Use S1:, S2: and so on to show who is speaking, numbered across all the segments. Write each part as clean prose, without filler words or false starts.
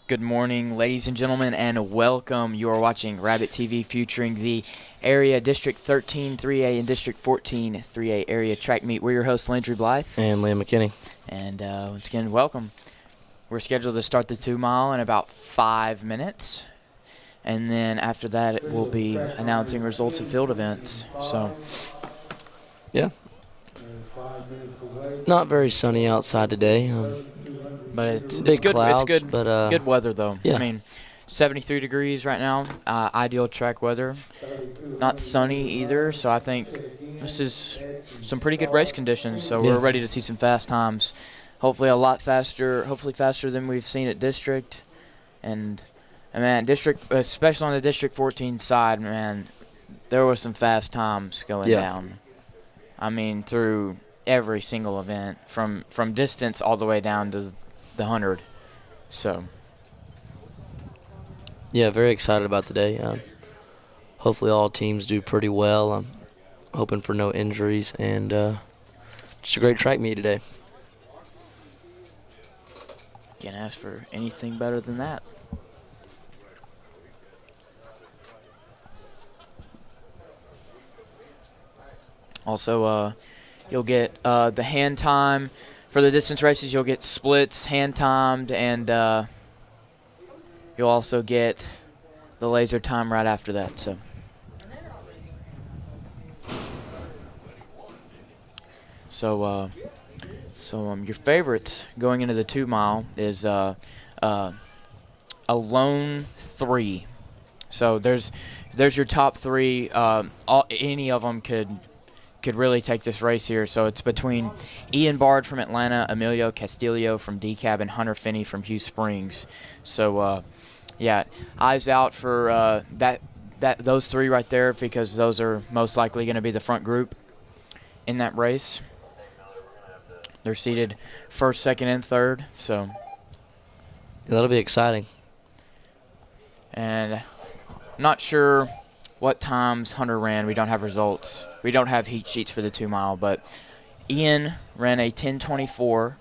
S1: Good morning, ladies and gentlemen, and welcome. You are watching Rabbit TV featuring the area District 13 3A and District 14 3A area track meet. We're your hosts, Landry Blythe.
S2: And Liam McKinney.
S1: And once again, welcome. We're scheduled to start the 2 mile in about 5 minutes. And then after that, we'll be announcing results of field events. So,
S2: yeah. Not very sunny outside today.
S1: But it's
S2: big
S1: good.
S2: Clouds,
S1: it's good.
S2: But,
S1: good weather though.
S2: Yeah.
S1: I mean, 73 degrees right now. Ideal track weather. Not sunny either. So I think this is some pretty good race conditions. So we're ready to see some fast times. Hopefully a lot faster. Hopefully faster than we've seen at District. And man, District, especially on the District 14 side, man, there were some fast times going down. I mean, through every single event, from distance all the way down to the 100. So
S2: yeah, very excited about today. Hopefully all teams do pretty well. I'm hoping for no injuries, and just a great track meet today.
S1: Can't ask for anything better than that. Also, you'll get the hand time. For the distance races, you'll get splits, hand-timed, and you'll also get the laser time right after that. So your favorites going into the 2 mile is a lone 3. So there's your top 3. Any of them could really take this race here. So it's between Ian Bard from Atlanta, Emilio Castillo from DeKalb, and Hunter Finney from Hugh Springs. So yeah, eyes out for those 3 right there, because those are most likely going to be the front group in that race. They're seated first, second, and third. So
S2: that'll be exciting.
S1: And not sure what times Hunter ran. We don't have results. We don't have heat sheets for the 2 mile, but Ian ran a 10:24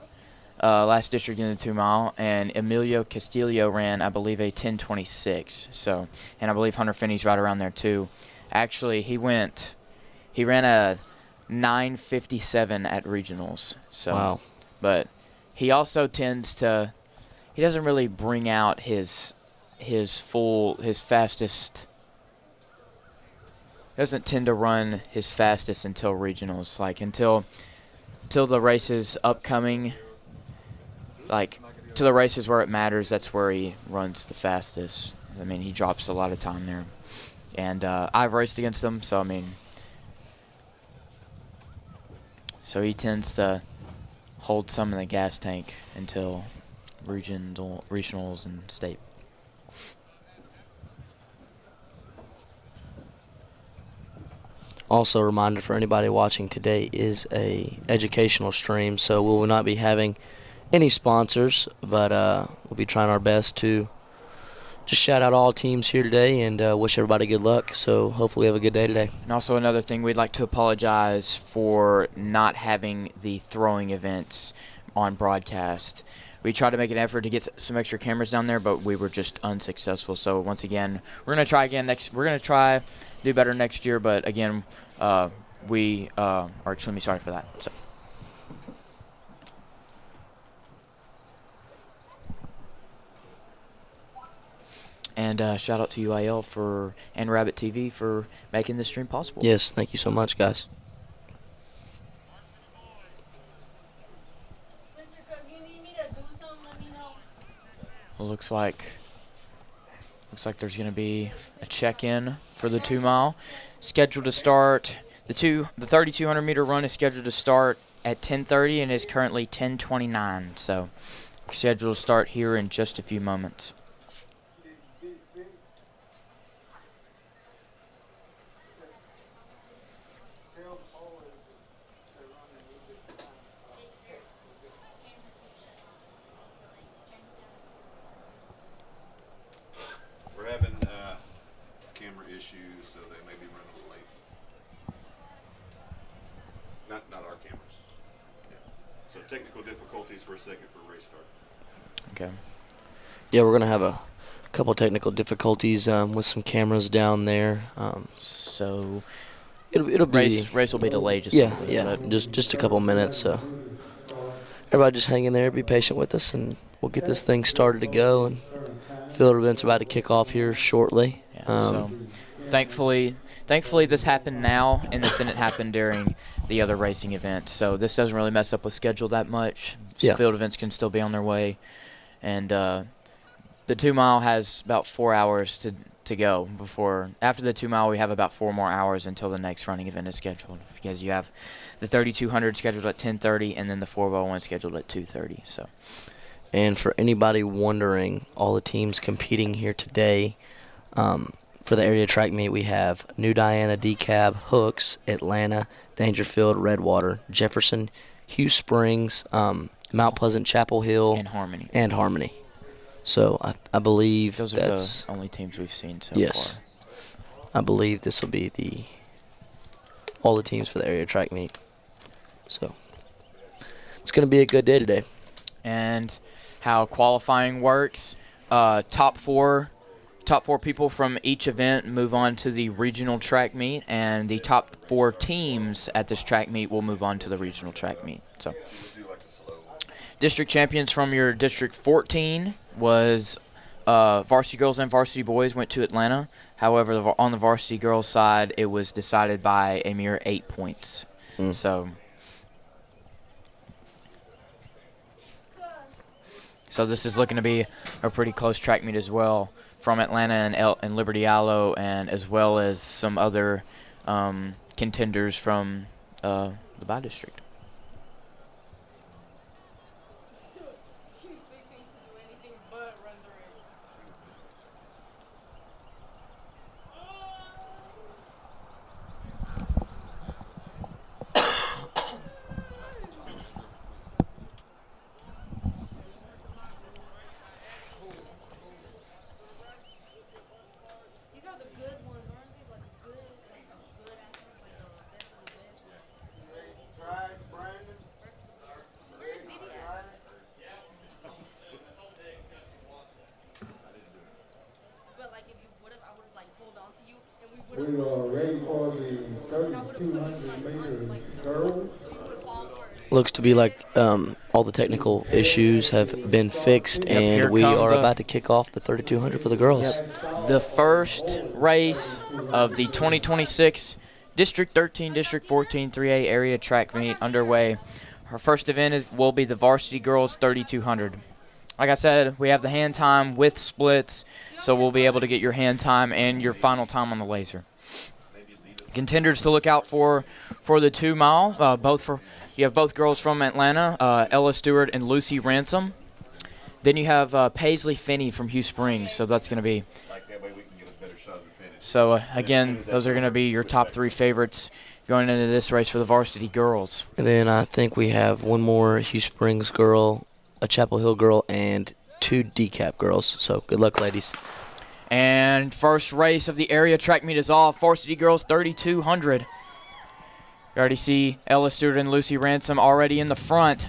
S1: last district in the 2 mile, and Emilio Castillo ran, I believe, a 10:26. So, and I believe Hunter Finney's right around there too. Actually, he ran a 9:57 at regionals. So,
S2: wow.
S1: But he also he doesn't really bring out his fastest. Doesn't tend to run his fastest until regionals, like until the races upcoming, like to the races where it matters. That's where he runs the fastest. I mean, he drops a lot of time there, and I've raced against him, so I mean, so he tends to hold some in the gas tank until regionals and state.
S2: Also, a reminder for anybody watching, today is a educational stream, so we will not be having any sponsors, but we'll be trying our best to just shout out all teams here today and wish everybody good luck. So hopefully we have a good day today.
S1: And also another thing, we'd like to apologize for not having the throwing events on broadcast. We tried to make an effort to get some extra cameras down there, but we were just unsuccessful. So once again, we're going to try again we're going to try do better next year, but again, we are extremely sorry for that. So. And shout out to UIL and Rabbit TV for making this stream possible.
S2: Yes, thank you so much, guys.
S1: Well, looks like there's going to be a check-in for the 2 mile. Scheduled to start the 3,200 meter run is scheduled to start at 10:30 and is currently 10:29. So scheduled to start here in just a few moments.
S3: We're having camera issues, so they may be running a little late. Not our cameras. Yeah. So technical difficulties for a second for race start.
S1: Okay.
S2: Yeah, we're gonna have a couple technical difficulties with some cameras down there.
S1: So
S2: It'll be
S1: race will be delayed just a
S2: yeah,
S1: little bit.
S2: yeah,
S1: But
S2: just a couple minutes. So everybody just hang in there, be patient with us, and we'll get this thing started to go. And field event's about to kick off here shortly.
S1: yeah, so thankfully this happened now, and this didn't happen during the other racing event. So this doesn't really mess up with schedule that much.
S2: Yeah.
S1: Field events can still be on their way, and the 2 mile has about 4 hours to go before. After the 2 mile, we have about 4 more hours until the next running event is scheduled, because you have the 3200 scheduled at 10:30 and then the 4x1 scheduled at 2:30. So.
S2: And for anybody wondering, all the teams competing here today, for the area track meet, we have New Diana, DeKalb, Hooks, Atlanta, Dangerfield, Redwater, Jefferson, Hugh Springs, Mount Pleasant, Chapel Hill,
S1: And Harmony.
S2: So I believe
S1: those are the only teams we've seen so far.
S2: I believe this will be all the teams for the area track meet. So it's going to be a good day today.
S1: And how qualifying works, top four people from each event move on to the regional track meet, and the top 4 teams at this track meet will move on to the regional track meet. So district champions from your District 14 was varsity girls and varsity boys went to Atlanta. However, on the varsity girls side, it was decided by a mere 8 points. So this is looking to be a pretty close track meet as well, from Atlanta and Liberty Allo, and as well as some other contenders from the by-district.
S4: We are ready for the 3,200 meter girls.
S2: Looks to be like all the technical issues have been fixed, and we are about to kick off the 3,200 for the girls.
S1: The first race of the 2026 District 13, District 14, 3A area track meet underway. Our first event will be the varsity girls 3,200. Like I said, we have the hand time with splits, so we'll be able to get your hand time and your final time on the laser. Contenders to look out for the 2 mile. You have both girls from Atlanta, Ella Stewart and Lucy Ransom. Then you have Paisley Finney from Hugh Springs, so that's going to be.
S3: That way we can get a better shot of the finish.
S1: So again, those are going to be your top 3 favorites going into this race for the varsity girls.
S2: And then I think we have one more Hugh Springs girl, a Chapel Hill girl, and 2 DeKalb girls. So good luck, ladies.
S1: And first race of the area track meet is off. Varsity girls 3,200. You already see Ella Stewart and Lucy Ransom already in the front.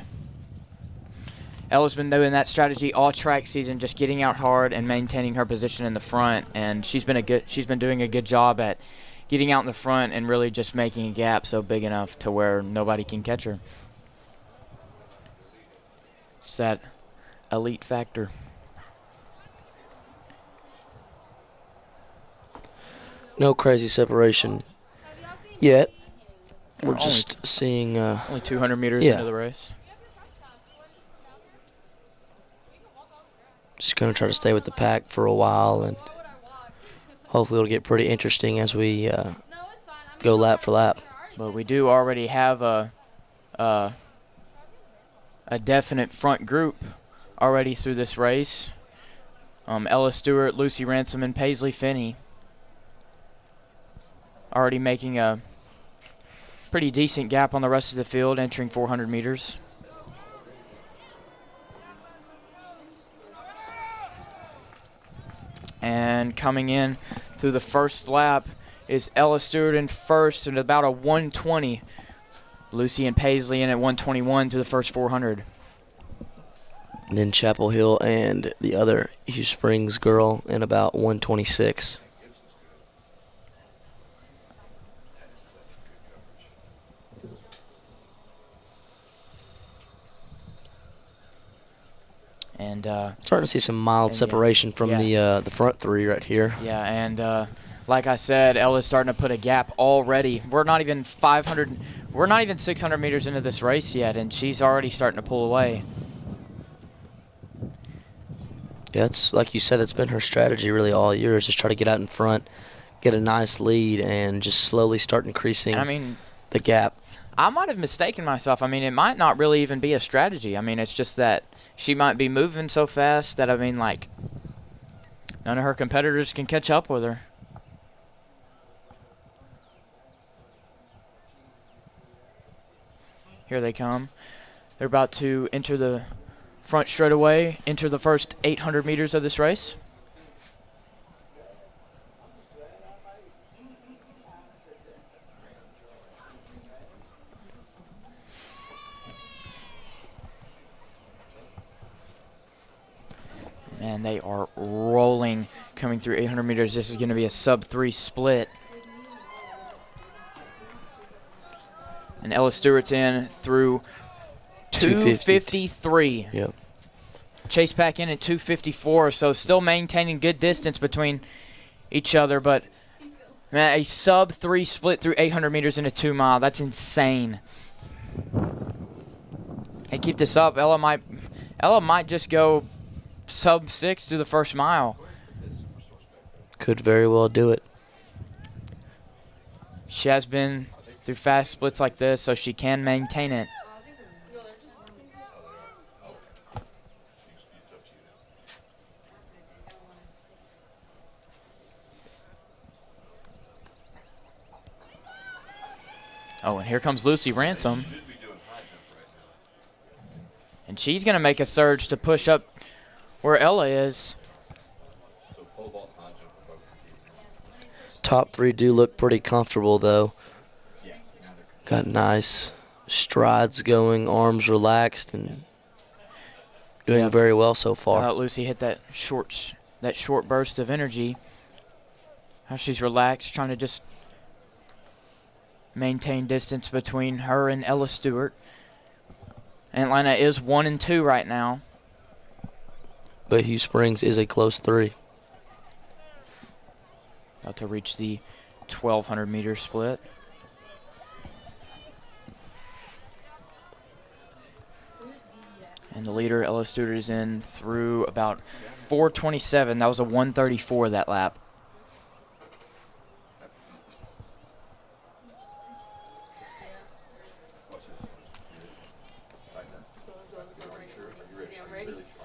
S1: Ella's been doing that strategy all track season, just getting out hard and maintaining her position in the front. And she's been doing a good job at getting out in the front and really just making a gap so big enough to where nobody can catch her. It's that elite factor.
S2: No crazy separation yet. We're just seeing
S1: only 200 meters into the race.
S2: Just going to try to stay with the pack for a while, and hopefully it'll get pretty interesting as we go lap for lap.
S1: But we do already have a definite front group already through this race. Ella Stewart, Lucy Ransom, and Paisley Finney already making a pretty decent gap on the rest of the field, entering 400 meters. And coming in through the first lap is Ella Stewart in first at about a 120. Lucy and Paisley in at 121 through the first 400.
S2: And then Chapel Hill and the other Hugh Springs girl in about 126.
S1: And
S2: starting to see some mild separation from the front three right here.
S1: Yeah, and like I said, Ella's starting to put a gap already. We're not even 600 meters into this race yet, and she's already starting to pull away.
S2: Yeah, it's like you said, that's been her strategy really all year, is just try to get out in front, get a nice lead, and just slowly start increasing the gap.
S1: I might have mistaken myself. I mean, it might not really even be a strategy. I mean, it's just that she might be moving so fast that, I mean, like, none of her competitors can catch up with her. Here they come. They're about to enter the front straightaway, enter the first 800 meters of this race. And they are rolling coming through 800 meters. This is going to be a sub-3 split. And Ella Stewart's in through 253.
S2: Yep.
S1: Chase back in at 254, so still maintaining good distance between each other, but man, a sub-3 split through 800 meters in a 2 mile. That's insane. Hey, keep this up. Ella might just go sub-6 through the first mile.
S2: Could very well do it.
S1: She has been through fast splits like this, so she can maintain it. Oh, and here comes Lucy Ransom. And she's going to make a surge to push up where Ella is.
S2: Top three do look pretty comfortable, though. Got nice strides going, arms relaxed, and doing very well so far.
S1: Lucy hit that short burst of energy. How she's relaxed, trying to just maintain distance between her and Ella Stewart. Atlanta is 1 and 2 right now.
S2: But Hugh Springs is a close 3.
S1: About to reach the 1,200 meter split. And the leader, Ella Stewart, is in through about 4:27. That was a 1:34 that lap.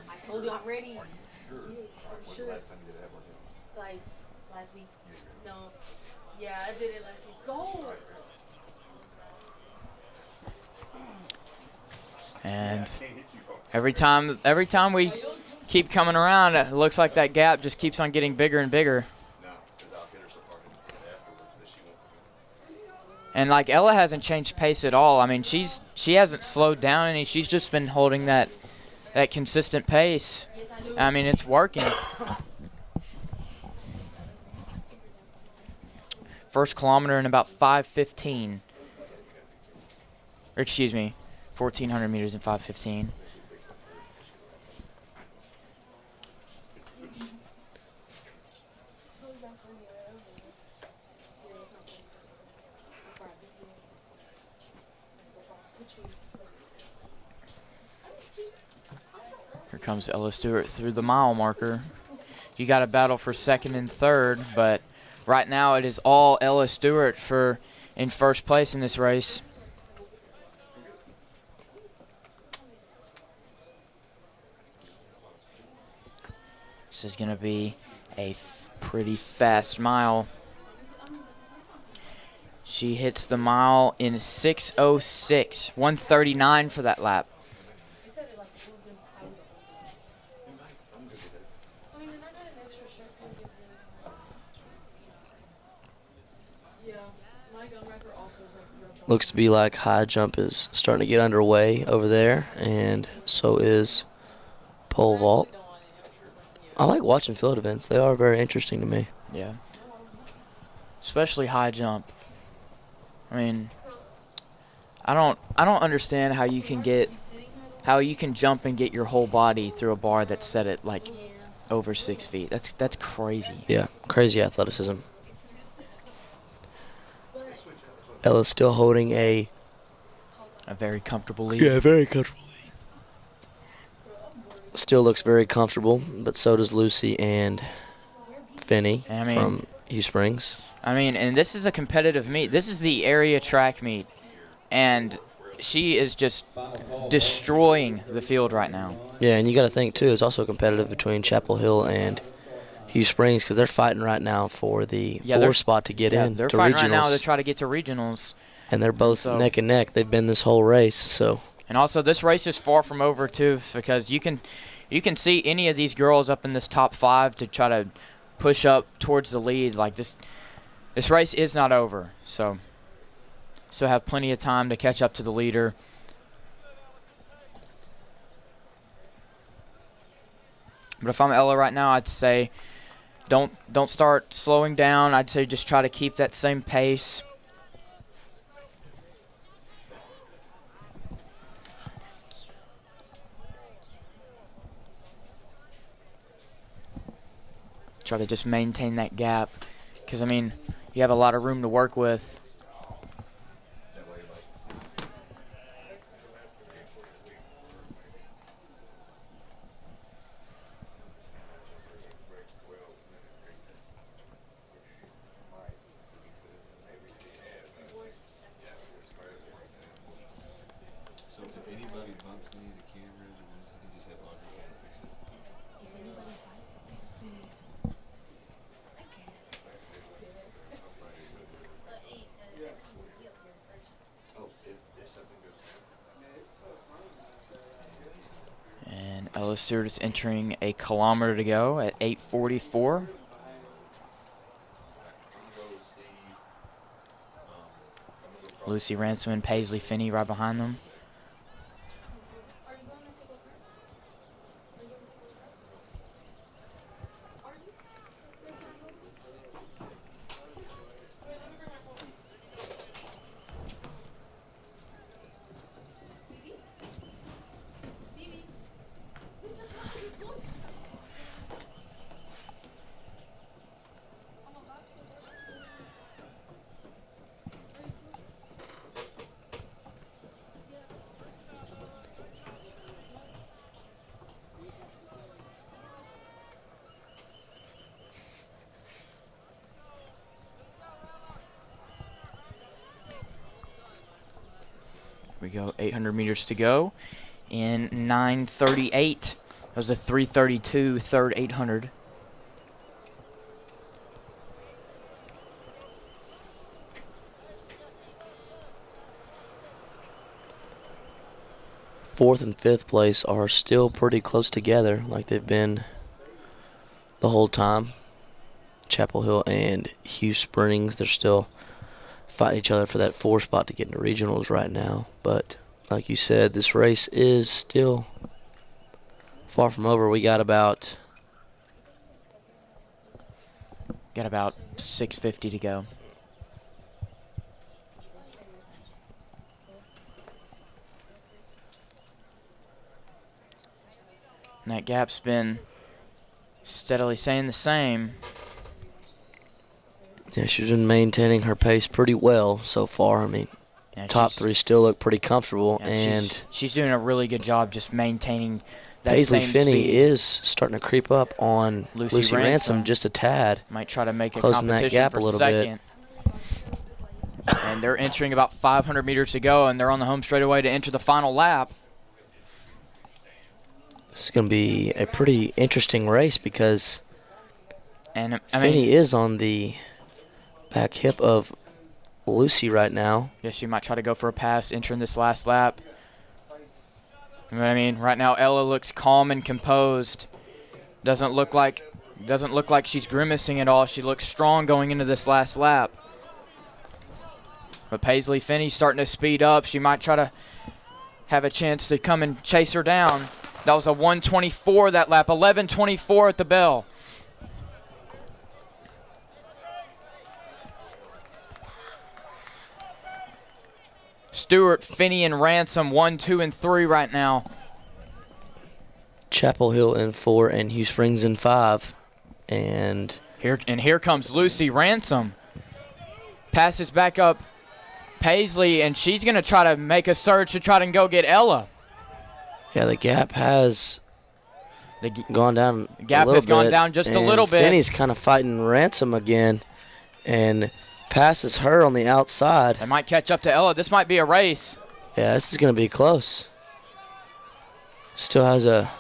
S5: I told you I'm ready. Are you sure? When's the last time you did that one? Like last week. No. Yeah, I did it last week. Go.
S1: And every time we keep coming around, it looks like that gap just keeps on getting bigger and bigger. And like Ella hasn't changed pace at all. I mean, she hasn't slowed down any. She's just been holding that consistent pace. I mean, it's working. First kilometer in about 5:15. Or excuse me, 1,400 meters in 5:15. Here comes Ella Stewart through the mile marker. You got to battle for second and third, but right now it is all Ella Stewart in first place in this race. This is going to be a pretty fast mile. She hits the mile in 6:06, 1:39 for that lap.
S2: Looks to be like high jump is starting to get underway over there, and so is pole vault. I like watching field events. They are very interesting to me.
S1: Yeah. Especially high jump. I mean, I don't understand how you can jump and get your whole body through a bar that's set at like over 6 feet. That's crazy.
S2: Yeah, crazy athleticism. Ella's still holding a
S1: very comfortable lead.
S2: Yeah, very comfortable. Still looks very comfortable, but so does Lucy and Finney from Hugh Springs.
S1: I mean, and this is a competitive meet. This is the area track meet, and she is just destroying the field right now.
S2: Yeah, and you got to think, too, it's also competitive between Chapel Hill and Hugh Springs because they're fighting right now for the 4 spot to get in
S1: they're
S2: to
S1: fighting
S2: regionals.
S1: right now to try to get to regionals.
S2: And they're both neck and neck. They've been this whole race, so.
S1: And also, this race is far from over, too, because you can see any of these girls up in this top 5 to try to push up towards the lead. Like, this race is not over, so have plenty of time to catch up to the leader. But if I'm Ella right now, I'd say don't start slowing down. I'd say just try to keep that same pace. Try to just maintain that gap because, I mean, you have a lot of room to work with.
S3: So if anybody bumps any of the cameras or anything, just have Audrey fix it. Oh, if something goes down.
S1: And Ella Stewart is entering a kilometer to go at 8:44. Lucy Ransom and Paisley Finney right behind them. We go 800 meters to go in 9:38. That was a 3:32 third 800.
S2: Fourth and fifth place are still pretty close together like they've been the whole time. Chapel Hill and Hugh Springs, they're still fighting each other for that 4 spot to get into regionals right now. But like you said, this race is still far from over. We got about
S1: 6:50 to go. And that gap's been steadily staying the same.
S2: Yeah, she's been maintaining her pace pretty well so far. I mean,
S1: Yeah,
S2: top 3 still look pretty comfortable,
S1: yeah,
S2: and
S1: she's doing a really good job just maintaining that
S2: Paisley
S1: same
S2: Finney
S1: speed.
S2: is starting to creep up on Lucy Ransom just a tad.
S1: Might try to make a
S2: Closing that
S1: competition
S2: gap
S1: for
S2: a little bit.
S1: second. And they're entering about 500 meters to go, and they're on the home straightaway to enter the final lap.
S2: This is going to be a pretty interesting race because
S1: And
S2: Finney is on the back hip of Lucy right now.
S1: Yeah, she might try to go for a pass entering this last lap. You know what I mean? Right now, Ella looks calm and composed. Doesn't look like she's grimacing at all. She looks strong going into this last lap. But Paisley Finney's starting to speed up. She might try to have a chance to come and chase her down. That was a 1:24 that lap. 11:24 at the bell. Stewart, Finney, and Ransom 1, 2, and 3 right now.
S2: Chapel Hill in 4 and Hugh Springs in 5. And
S1: here comes Lucy Ransom. Passes back up Paisley, and she's going to try to make a surge to try to go get Ella.
S2: yeah, the gap has gone down
S1: The gap
S2: a little
S1: has gone
S2: bit,
S1: down just a
S2: and
S1: little bit.
S2: Finney's kind of fighting Ransom again and passes her on the outside.
S1: They might catch up to Ella. This might be a race.
S2: Yeah, this is going to be close. Still has a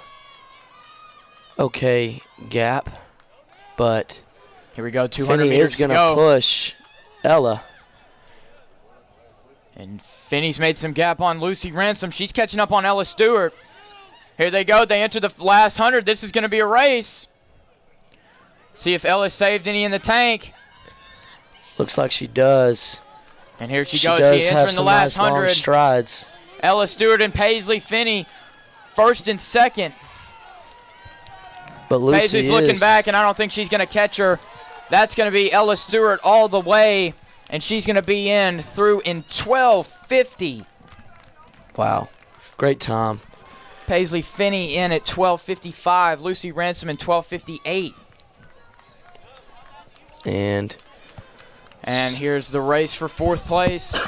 S2: okay gap, but
S1: Here we go, 200
S2: Finney
S1: meters
S2: is
S1: to
S2: going to
S1: go.
S2: push Ella.
S1: And Finney's made some gap on Lucy Ransom. She's catching up on Ella Stewart. Here they go. They enter the last 100. This is going to be a race. See if Ella saved any in the tank.
S2: Looks like she does.
S1: And here she
S2: She
S1: goes.
S2: does
S1: She
S2: have
S1: entering the
S2: some
S1: last
S2: nice long
S1: 100.
S2: strides.
S1: Ella Stewart and Paisley Finney, first and second.
S2: But Lucy
S1: Paisley's looking
S2: is-
S1: back, and I don't think she's going to catch her. That's going to be Ella Stewart all the way, and she's going to be through in 12:50.
S2: Wow, great time.
S1: Paisley Finney in at 12:55. Lucy Ransom in 12:58.
S2: And
S1: here's the race for fourth place.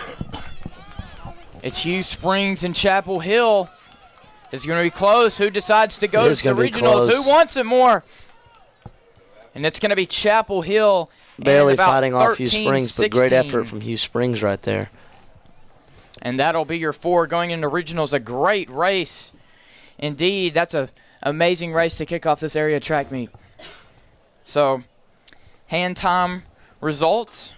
S1: It's Hugh Springs and Chapel Hill. It's going to be close. Who decides to go
S2: It is
S1: to the
S2: gonna be
S1: regionals?
S2: close.
S1: Who wants it more? And it's going to be Chapel Hill.
S2: barely
S1: in about
S2: fighting off Hugh
S1: 13,
S2: Springs, but great
S1: 16.
S2: effort from Hugh Springs right there.
S1: And that'll be your 4 going into regionals. A great race. Indeed, that's an amazing race to kick off this area track meet. So, hand time results.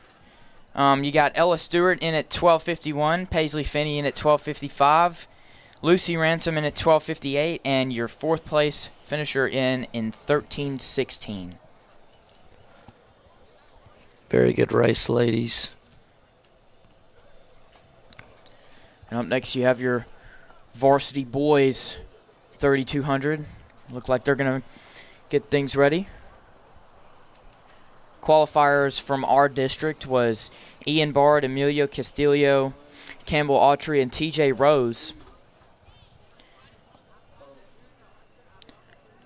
S1: You got Ella Stewart in at 12:51, Paisley Finney in at 12:55, Lucy Ransom in at 12:58, and your fourth place finisher in 13:16.
S2: Very good race, ladies.
S1: And up next, you have your Varsity boys 3,200. Look like they're going to get things ready. Qualifiers from our district was Ian Bard, Emilio Castillo, Campbell Autry, and TJ Rose.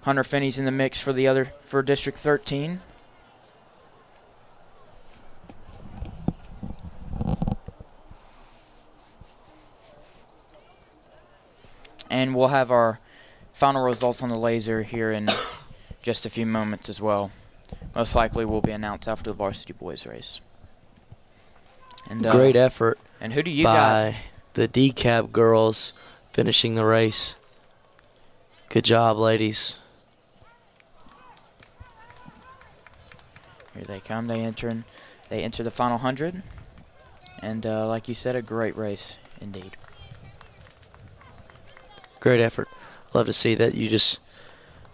S1: Hunter Finney's in the mix for District 13. And we'll have our final results on the laser here in just a few moments as well. Most likely will be announced after the Varsity boys race. And
S2: Great effort
S1: And who do you
S2: by
S1: got?
S2: the decab girls finishing the race. Good job, ladies.
S1: Here they come. They enter the final 100. And like you said, a great race indeed.
S2: Great effort. Love to see that. You just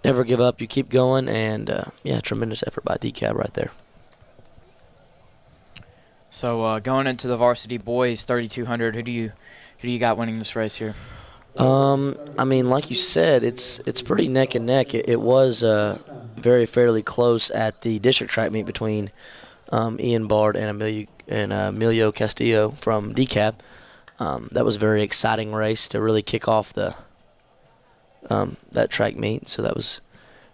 S2: never give up. You keep going, and yeah, tremendous effort by decab right there.
S1: So going into the Varsity boys 3,200, who do you got winning this race here?
S2: I mean, like you said, it's pretty neck and neck. It was very fairly close at the district track meet between Ian Bard and Emilio Castillo from decab. That was a very exciting race to really kick off that track meet. So that was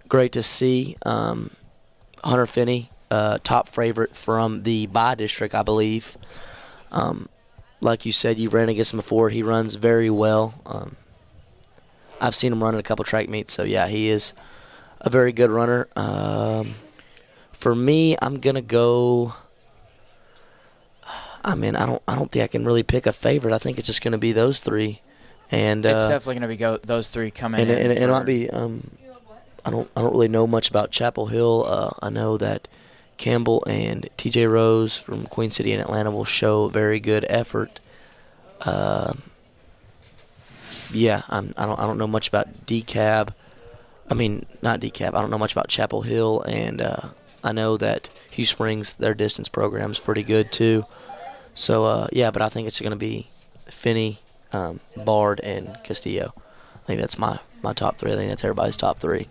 S2: great to see. Hunter Finney, top favorite from the by district, I believe. Like you said, you ran against him before. He runs very well. I've seen him run in a couple track meets, so yeah, he is a very good runner. For me, I'm gonna go. I mean, I don't think I can really pick a favorite. I think it's just gonna be those three, and
S1: It's definitely going to be those three coming
S2: and
S1: in.
S2: it might be. I don't really know much about Chapel Hill. I know that Campbell and TJ Rose from Queen City and Atlanta will show very good effort. Yeah, I don't know much about decab. I mean, not decab. I don't know much about Chapel Hill, and I know that Hugh Springs, their distance program is pretty good too. So yeah, but I think it's going to be Finney, Bard, and Castillo. I think that's my my top three. I think that's everybody's top three.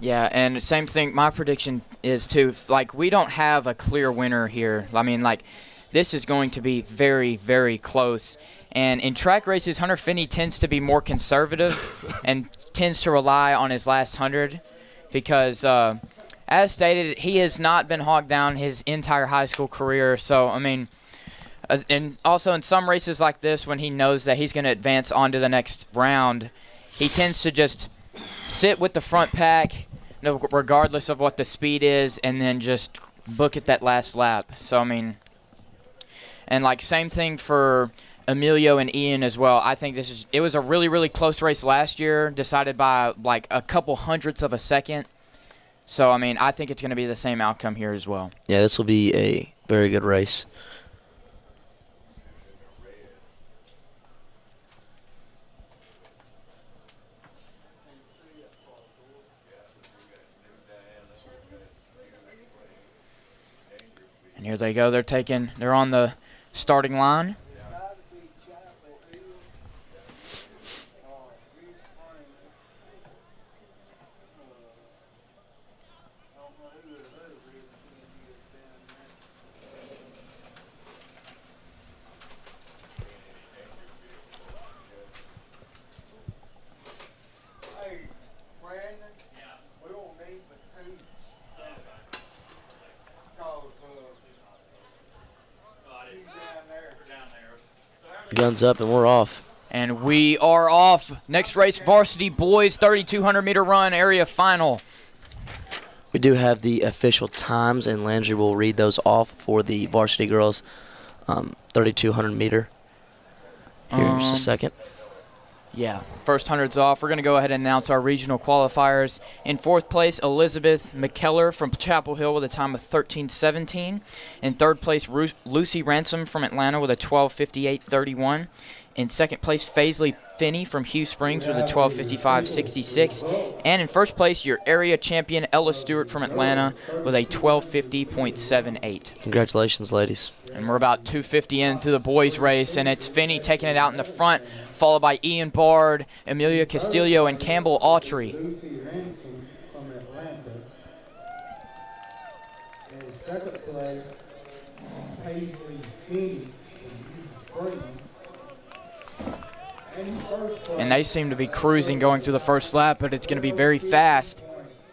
S1: Yeah, and same thing. My prediction is too. Like, we don't have a clear winner here. I mean, like, this is going to be very, very close. And in track races, Hunter Finney tends to be more conservative and tends to rely on his last 100 because, as stated, he has not been hogged down his entire high school career. So, I mean, and also in some races like this, when he knows that he's going to advance on to the next round, he tends to just sit with the front pack, regardless of what the speed is, and then just book it that last lap. So, I mean, and like same thing for Emilio and Ian as well. I think it was a really, really close race last year, decided by like a couple hundredths of a second. So, I mean, I think it's going to be the same outcome here as well.
S2: Yeah, this will be a very good race.
S1: And here they go. They're on the starting line.
S2: Guns up, and we're off.
S1: And we are off. Next race, Varsity Boys 3,200-meter run area final.
S2: We do have the official times, and Landry will read those off for the Varsity Girls 3,200-meter. Here's a second.
S1: Yeah, first 100's off. We're going to go ahead and announce our regional qualifiers. In fourth place, Elizabeth McKellar from Chapel Hill with a time of 13:17. In third place, Lucy Ransom from Atlanta with a 12:58.31. In second place, Faisley Finney from Hugh Springs with a 12:55.66. And in first place, your area champion, Ella Stewart from Atlanta with a 12:50.78.
S2: Congratulations, ladies.
S1: And we're about 250 into the boys' race, and it's Finney taking it out in the front, followed by Ian Bard, Amelia Castillo, and Campbell Autry.
S4: Lucy Ransom from Atlanta. In second place, Paisley Finney from Hugh Springs.
S1: And they seem to be cruising going through the first lap, but it's going to be very fast.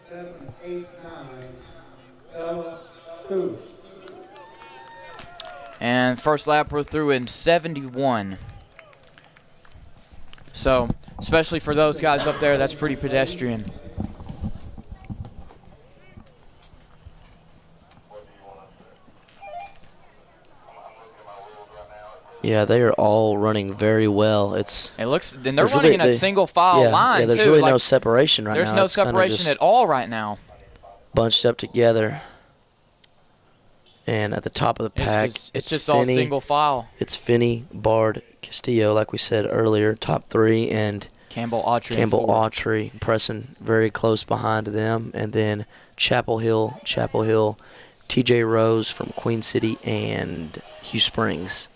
S4: 789, Ella Stewart.
S1: And first lap we're through in 71. So, especially for those guys up there, that's pretty pedestrian.
S2: Yeah, they are all running very well.
S1: It looks, and they're running
S2: really,
S1: in a single file line,
S2: yeah, there's
S1: too.
S2: really
S1: like,
S2: no separation right now.
S1: There's no separation at all right now.
S2: Bunched up together. And at the top of the pack,
S1: it's just
S2: Finney,
S1: all single file.
S2: It's Finney, Bard, Castillo, like we said earlier, top three, and
S1: Campbell Autry
S2: pressing very close behind them. And then Chapel Hill, TJ Rose from Queen City, and Hugh Springs.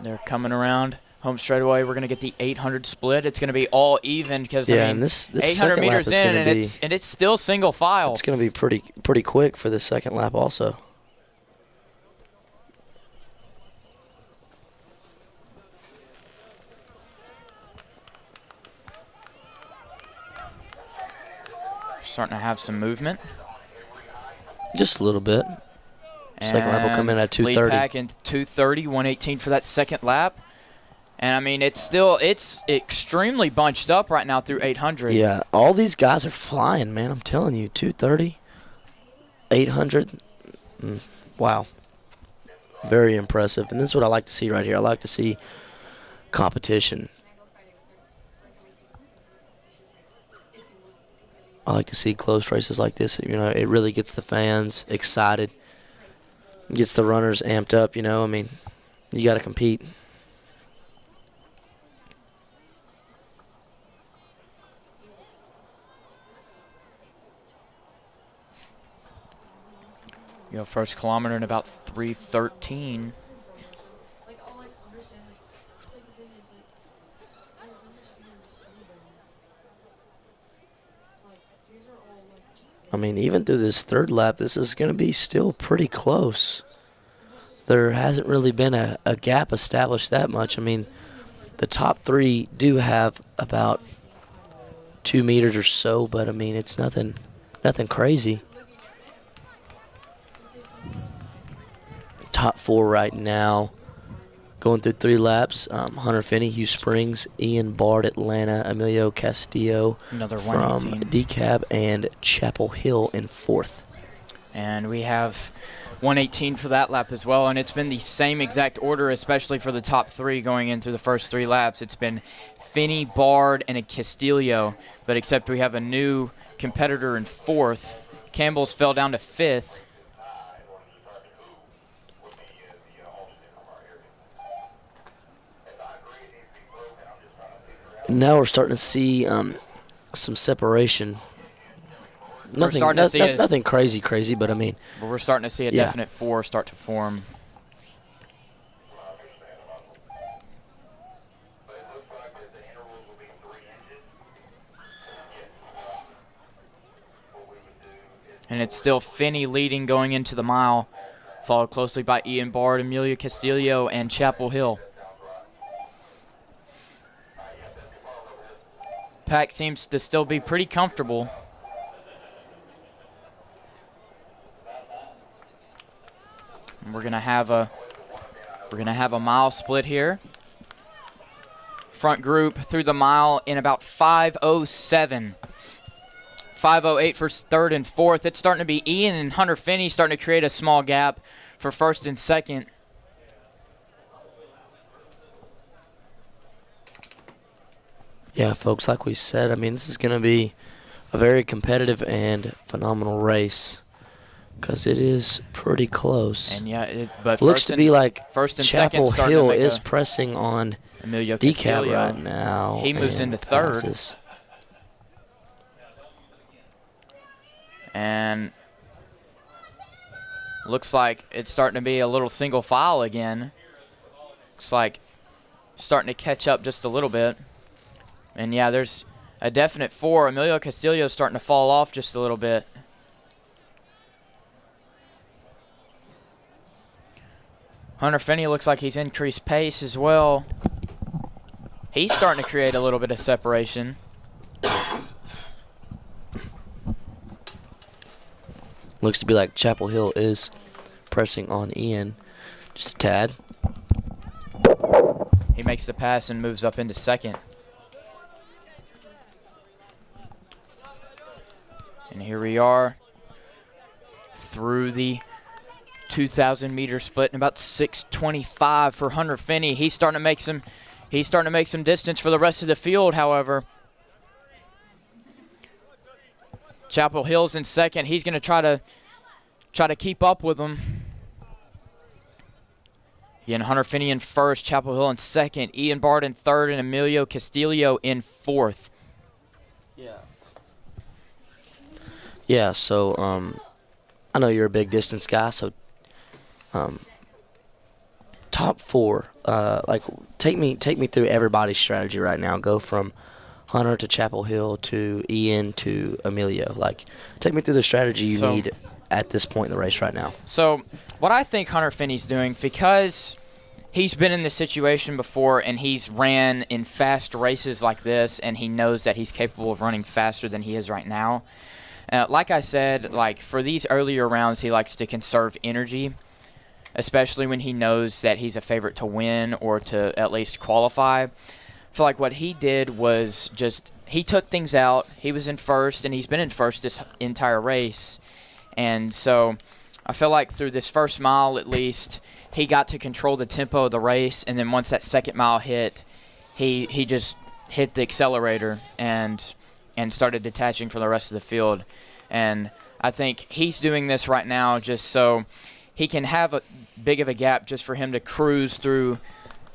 S1: They're coming around home straightaway. We're going to get the 800 split. It's going to be all even because,
S2: yeah,
S1: I mean,
S2: and this
S1: 800 meters in, and it's still single file.
S2: It's going to be pretty quick for the second lap also.
S1: Starting to have some movement.
S2: Just a little bit. Second lap will come in at 2:30.
S1: Lead pack in 2:30, 1:18 for that second lap. And, I mean, it's extremely bunched up right now through 800.
S2: Yeah, all these guys are flying, man. I'm telling you, 2:30, 800. Wow. Very impressive. And this is what I like to see right here. I like to see competition. I like to see close races like this. You know, it really gets the fans excited, gets the runners amped up. You know, I mean, you got to compete.
S1: You know, first kilometer in about 3:13.
S2: mean, even through this third lap, this is going to be still pretty close. There hasn't really been a gap established that much. I mean, the top three do have about 2 meters or so, but I mean, it's nothing crazy. Top four right now, going through 3 laps. Hunter Finney, Hugh Springs, Ian Bard, Atlanta, Emilio Castillo
S1: Another
S2: from
S1: 118.
S2: DeKalb, and Chapel Hill in 4th.
S1: And we have 118 for that lap as well, and it's been the same exact order, especially for the top 3 going into the first 3 laps. It's been Finney, Bard, and a Castillo, but except we have a new competitor in 4th. Campbell's fell down to 5th.
S2: Now we're starting to see some separation. Nothing crazy, but I mean,
S1: But we're starting to see a
S2: Yeah.
S1: definite 4 start to form. And it's still Finney leading going into the mile, followed closely by Ian Bard, Emilio Castillo, and Chapel Hill. Pack seems to still be pretty comfortable. And we're gonna have a mile split here. Front group through the mile in about 5:07. 5:08 for 3rd and 4th. It's starting to be Ian and Hunter Finney starting to create a small gap for 1st and 2nd.
S2: yeah, folks, like we said, I mean, this is going to be a very competitive and phenomenal race because it is pretty close.
S1: And yeah, but
S2: Looks to be like
S1: first and
S2: Chapel
S1: second starting to
S2: Hill
S1: make
S2: is
S1: a
S2: pressing on
S1: Emilio
S2: DeKalb
S1: Castillo.
S2: right now.
S1: He moves
S2: and
S1: into 3rd.
S2: passes.
S1: And looks like it's starting to be a little single file again. Looks like starting to catch up just a little bit. And yeah, there's a definite 4. Emilio Castillo is starting to fall off just a little bit. Hunter Finney looks like he's increased pace as well. He's starting to create a little bit of separation.
S2: Looks to be like Chapel Hill is pressing on Ian just a tad.
S1: He makes the pass and moves up into 2nd. And here we are through the 2,000 meter split in about 6:25 for Hunter Finney. He's starting to make some distance for the rest of the field, however. Chapel Hill's in 2nd. He's going to try to keep up with him. Again, Hunter Finney in 1st, Chapel Hill in 2nd, Ian Bard in 3rd, and Emilio Castillo in 4th.
S2: Yeah, so I know you're a big distance guy, so top 4, like take me through everybody's strategy right now. Go from Hunter to Chapel Hill to Ian to Emilio. Like, take me through the strategy you need at this point in the race right now.
S1: So what I think Hunter Finney's doing, because he's been in this situation before and he's ran in fast races like this, and he knows that he's capable of running faster than he is right now. Like I said, like for these earlier rounds, he likes to conserve energy, especially when he knows that he's a favorite to win or to at least qualify. I feel like what he did was just he took things out. He was in 1st, and he's been in 1st this entire race. And so I feel like through this first mile at least, he got to control the tempo of the race. And then once that 2nd mile hit, he just hit the accelerator and started detaching from the rest of the field. And I think he's doing this right now just so he can have a big of a gap just for him to cruise through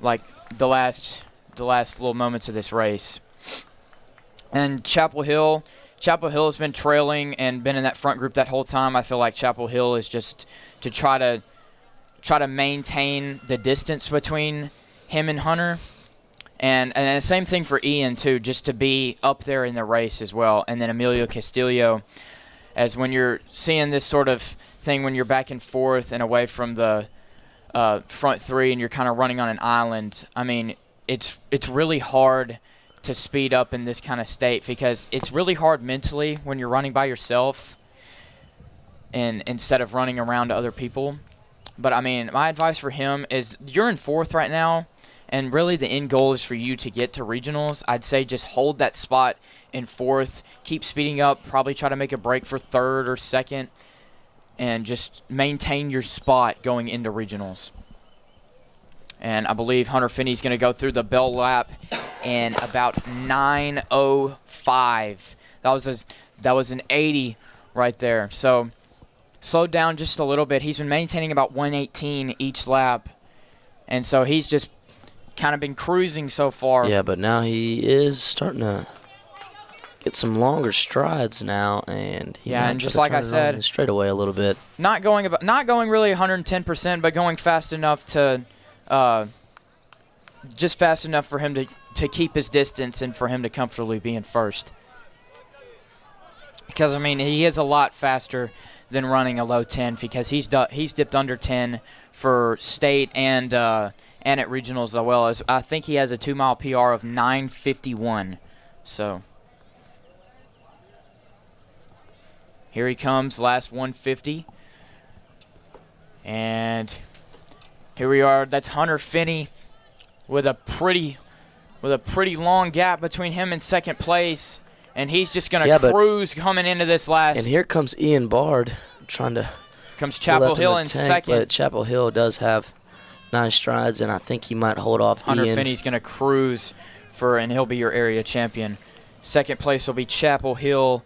S1: like the last little moments of this race. And Chapel Hill has been trailing and been in that front group that whole time. I feel like Chapel Hill is just to try to maintain the distance between him and Hunter. And the same thing for Ian, too, just to be up there in the race as well. And then Emilio Castillo, as when you're seeing this sort of thing when you're back and forth and away from the front three and you're kind of running on an island. I mean, it's really hard to speed up in this kind of state because it's really hard mentally when you're running by yourself and instead of running around other people. But, I mean, my advice for him is you're in fourth right now, and really the end goal is for you to get to regionals. I'd say just hold that spot in fourth, keep speeding up, probably try to make a break for third or second, and just maintain your spot going into regionals. And I believe Hunter Finney's going to go through the bell lap in about 9:05. That was an 80 right there. So slowed down just a little bit. He's been maintaining about 118 each lap, and so he's just kind of been cruising so far.
S2: Yeah, but now he is starting to get some longer strides now, and
S1: and just like I said,
S2: straight away a little bit.
S1: Not going really 110%, but going fast enough to just fast enough for him to keep his distance and for him to comfortably be in first. Because I mean, he is a lot faster than running a low 10 because he's dipped under 10 for state and at regionals as well as I think he has a 2-mile PR of 9:51. So here he comes, last 150. And here we are. That's Hunter Finney with a pretty long gap between him and second place. And he's just going to cruise coming into this last.
S2: And here comes Ian Bard trying to.
S1: Comes Chapel Hill in second.
S2: But Chapel Hill does have nice strides, and I think he might hold off
S1: Hunter
S2: Ian.
S1: Finney's going to cruise and he'll be your area champion. Second place will be Chapel Hill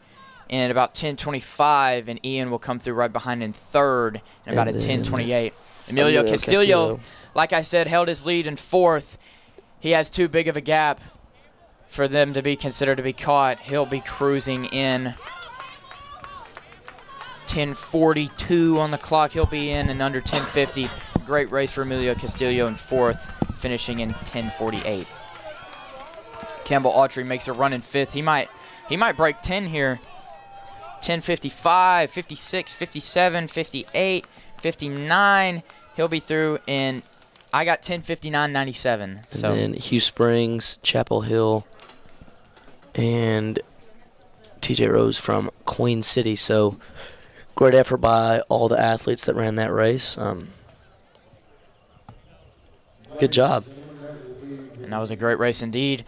S1: in about 10:25, and Ian will come through right behind in third in about a 10:28. Emilio Castillo, like I said, held his lead in fourth. He has too big of a gap for them to be considered to be caught. He'll be cruising in 10:42 on the clock. He'll be in under 10:50. Great race for Emilio Castillo in fourth, finishing in 10:48. Campbell Autry makes a run in fifth. He might break 10 here. 10:55, 56, 57, 58, 59. He'll be through in, I got 10:59.97. So.
S2: And then Hugh Springs, Chapel Hill, and TJ Rose from Queen City. So great effort by all the athletes that ran that race. Good job.
S1: And that was a great race indeed.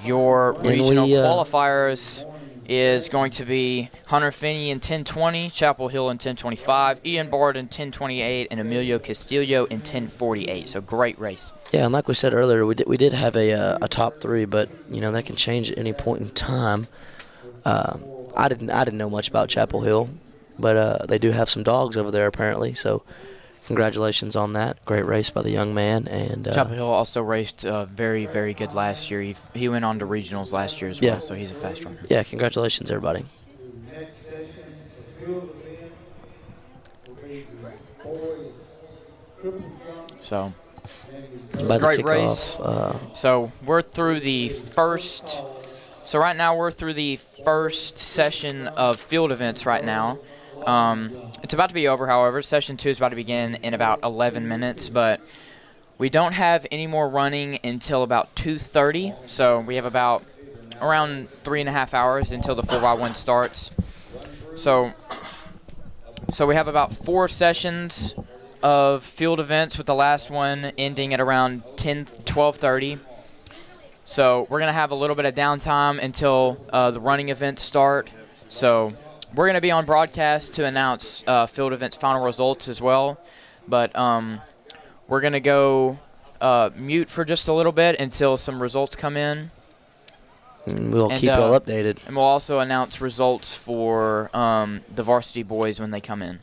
S1: Your regional qualifiers is going to be Hunter Finney in 10:20, Chapel Hill in 10:25, Ian Bard in 10:28, and Emilio Castillo in 10:48. So great race.
S2: Yeah, and like we said earlier, we did have a top three, but that can change at any point in time. I didn't know much about Chapel Hill, but they do have some dogs over there apparently. So congratulations on that. Great race by the young man. And
S1: Chapel Hill also raced very, very good last year. He went on to regionals last year as well, so he's a fast runner.
S2: Yeah, congratulations, everybody.
S1: So,
S2: great
S1: race. So we're through the first. So right now we're through the first session of field events right now. It's about to be over, however. Session 2 is about to begin in about 11 minutes, but we don't have any more running until about 2:30, so we have about around 3.5 hours until the 4x1 starts. So we have about 4 sessions of field events, with the last one ending at around 12:30. So we're going to have a little bit of downtime until the running events start. So we're going to be on broadcast to announce field events' final results as well. But we're going to go mute for just a little bit until some results come in.
S2: And we'll keep you all updated.
S1: And we'll also announce results for the varsity boys when they come in.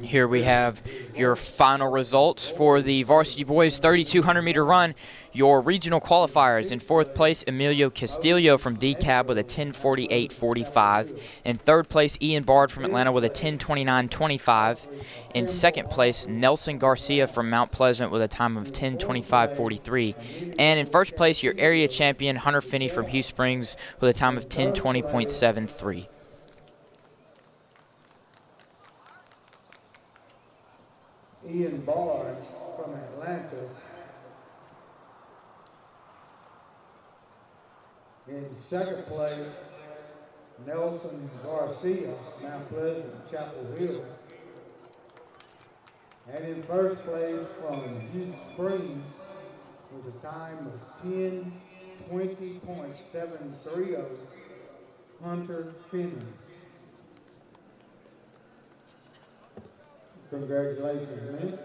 S1: Here we have your final results for the Varsity Boys 3,200-meter run. Your regional qualifiers: in fourth place, Emilio Castillo from DeKalb with a 10:48.45. In third place, Ian Bard from Atlanta with a 10:29.25. In second place, Nelson Garcia from Mount Pleasant with a time of 10:25.43. And in first place, your area champion, Hunter Finney from Hugh Springs with a time of 10:20.73.
S4: Ian Bard from Atlanta. In second place, Nelson Garcia, Mount Pleasant, Chapel Hill. And in first place from Hugh Springs with a time of 10:20.730, Hunter Finney. Congratulations, man.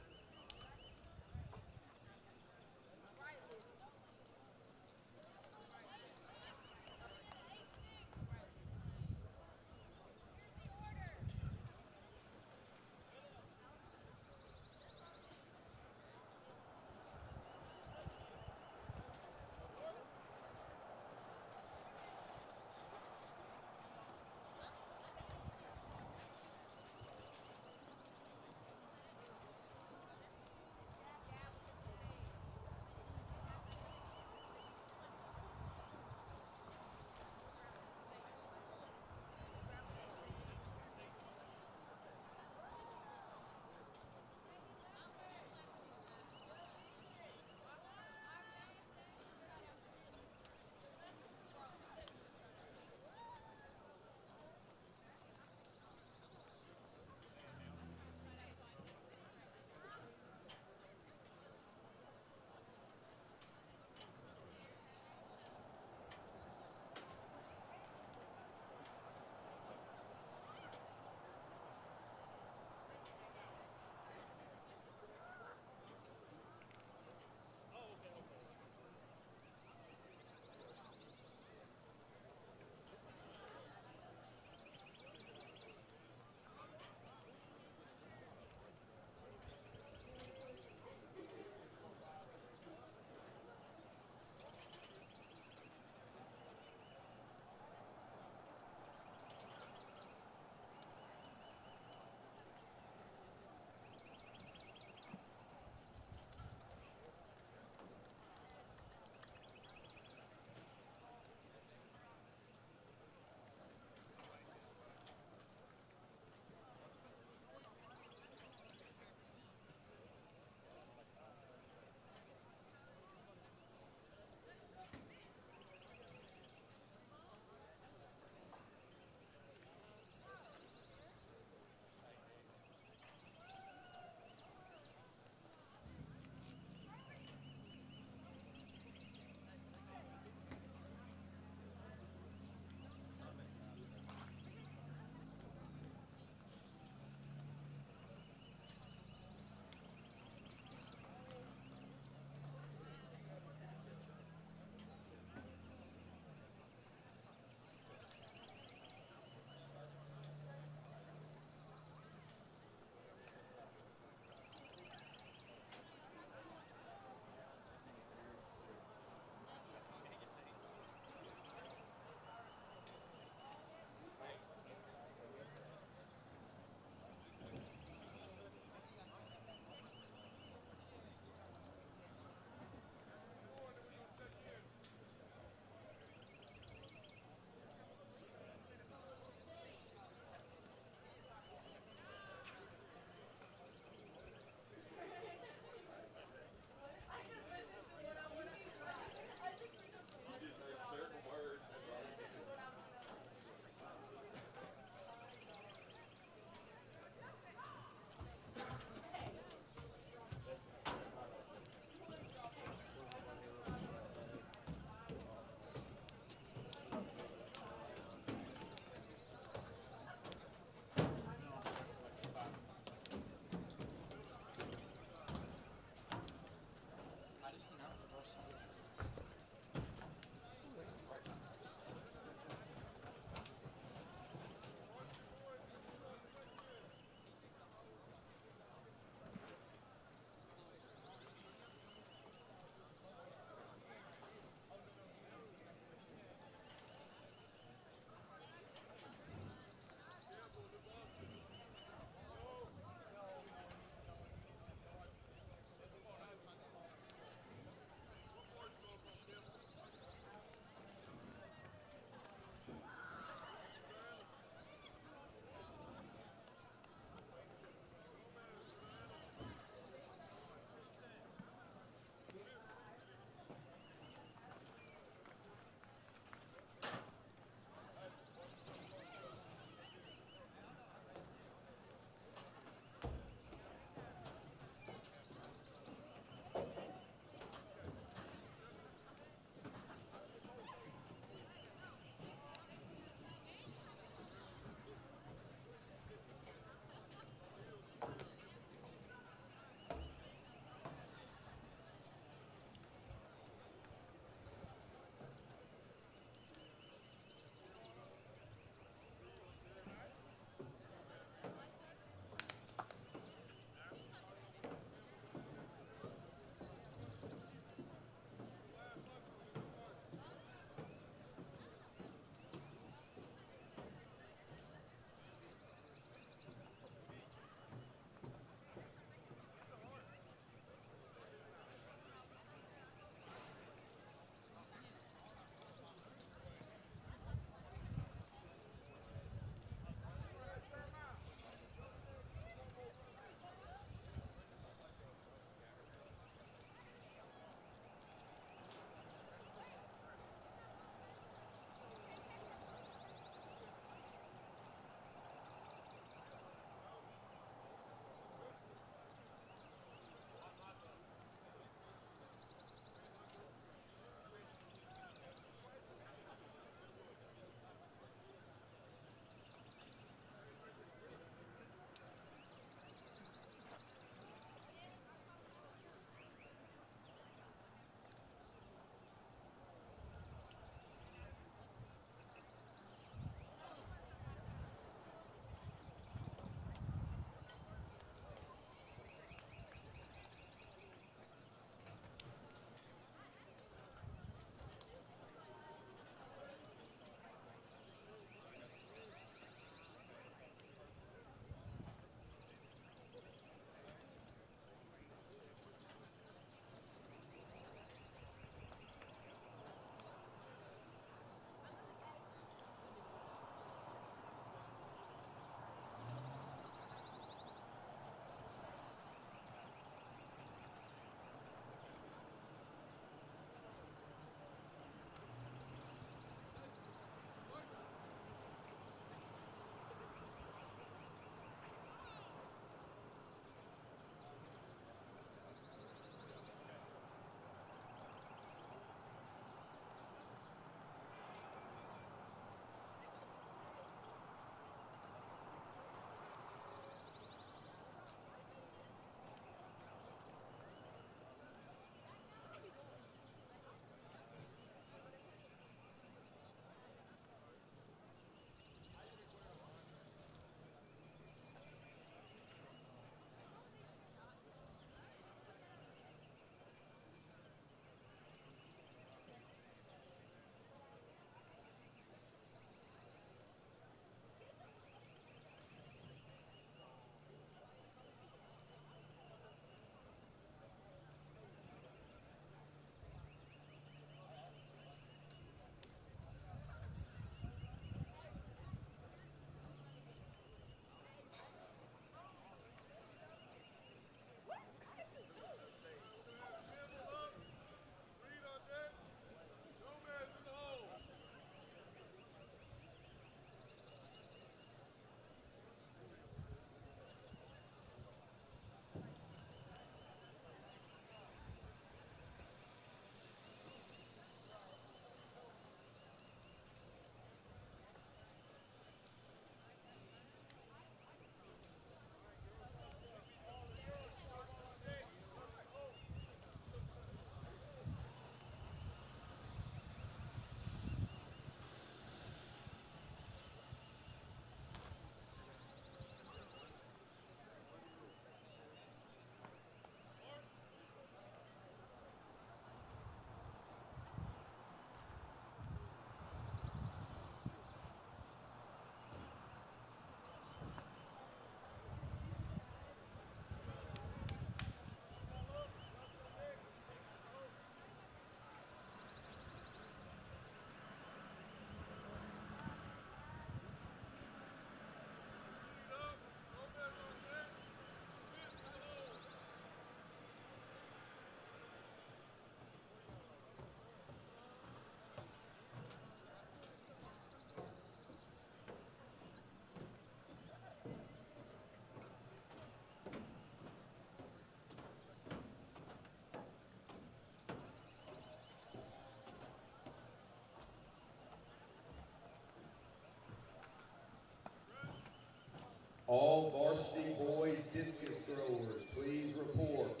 S6: throwers, please report.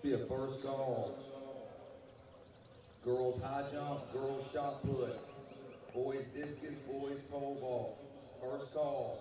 S6: Be a first call. Girls high jump, girls shot put. Boys discus, boys pole vault. First call.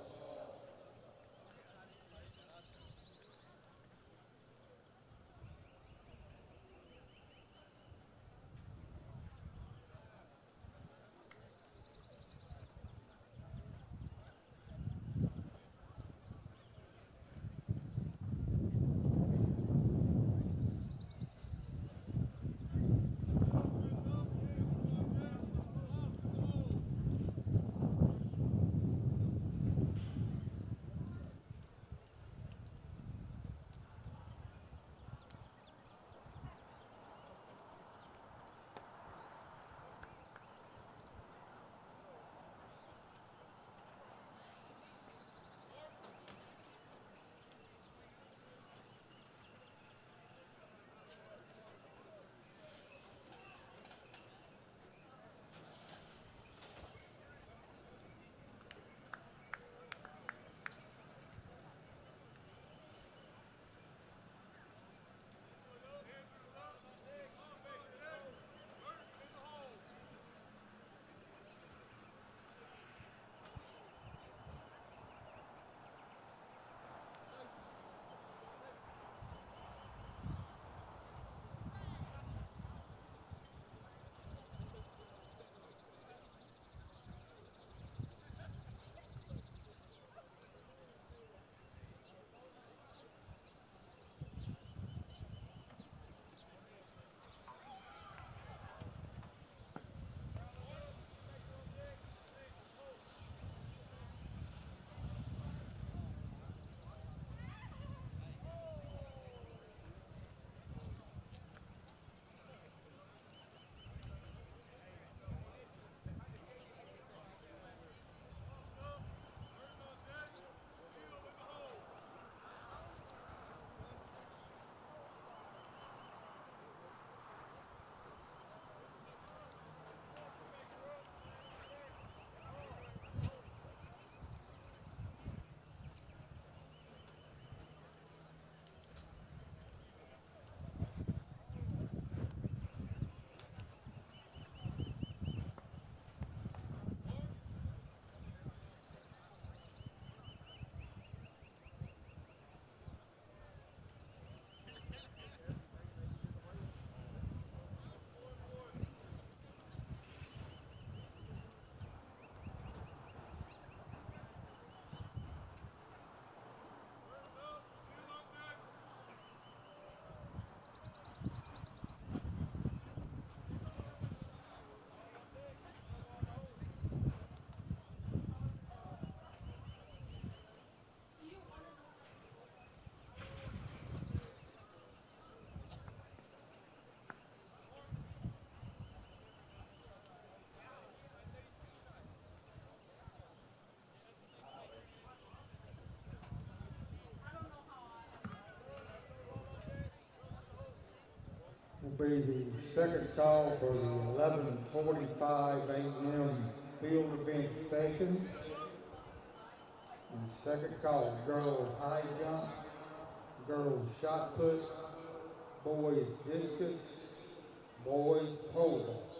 S4: Will be the second call for the 11:45 a.m. field event session. And second call, girls high jump, girls shot put, boys discus, boys pole vault.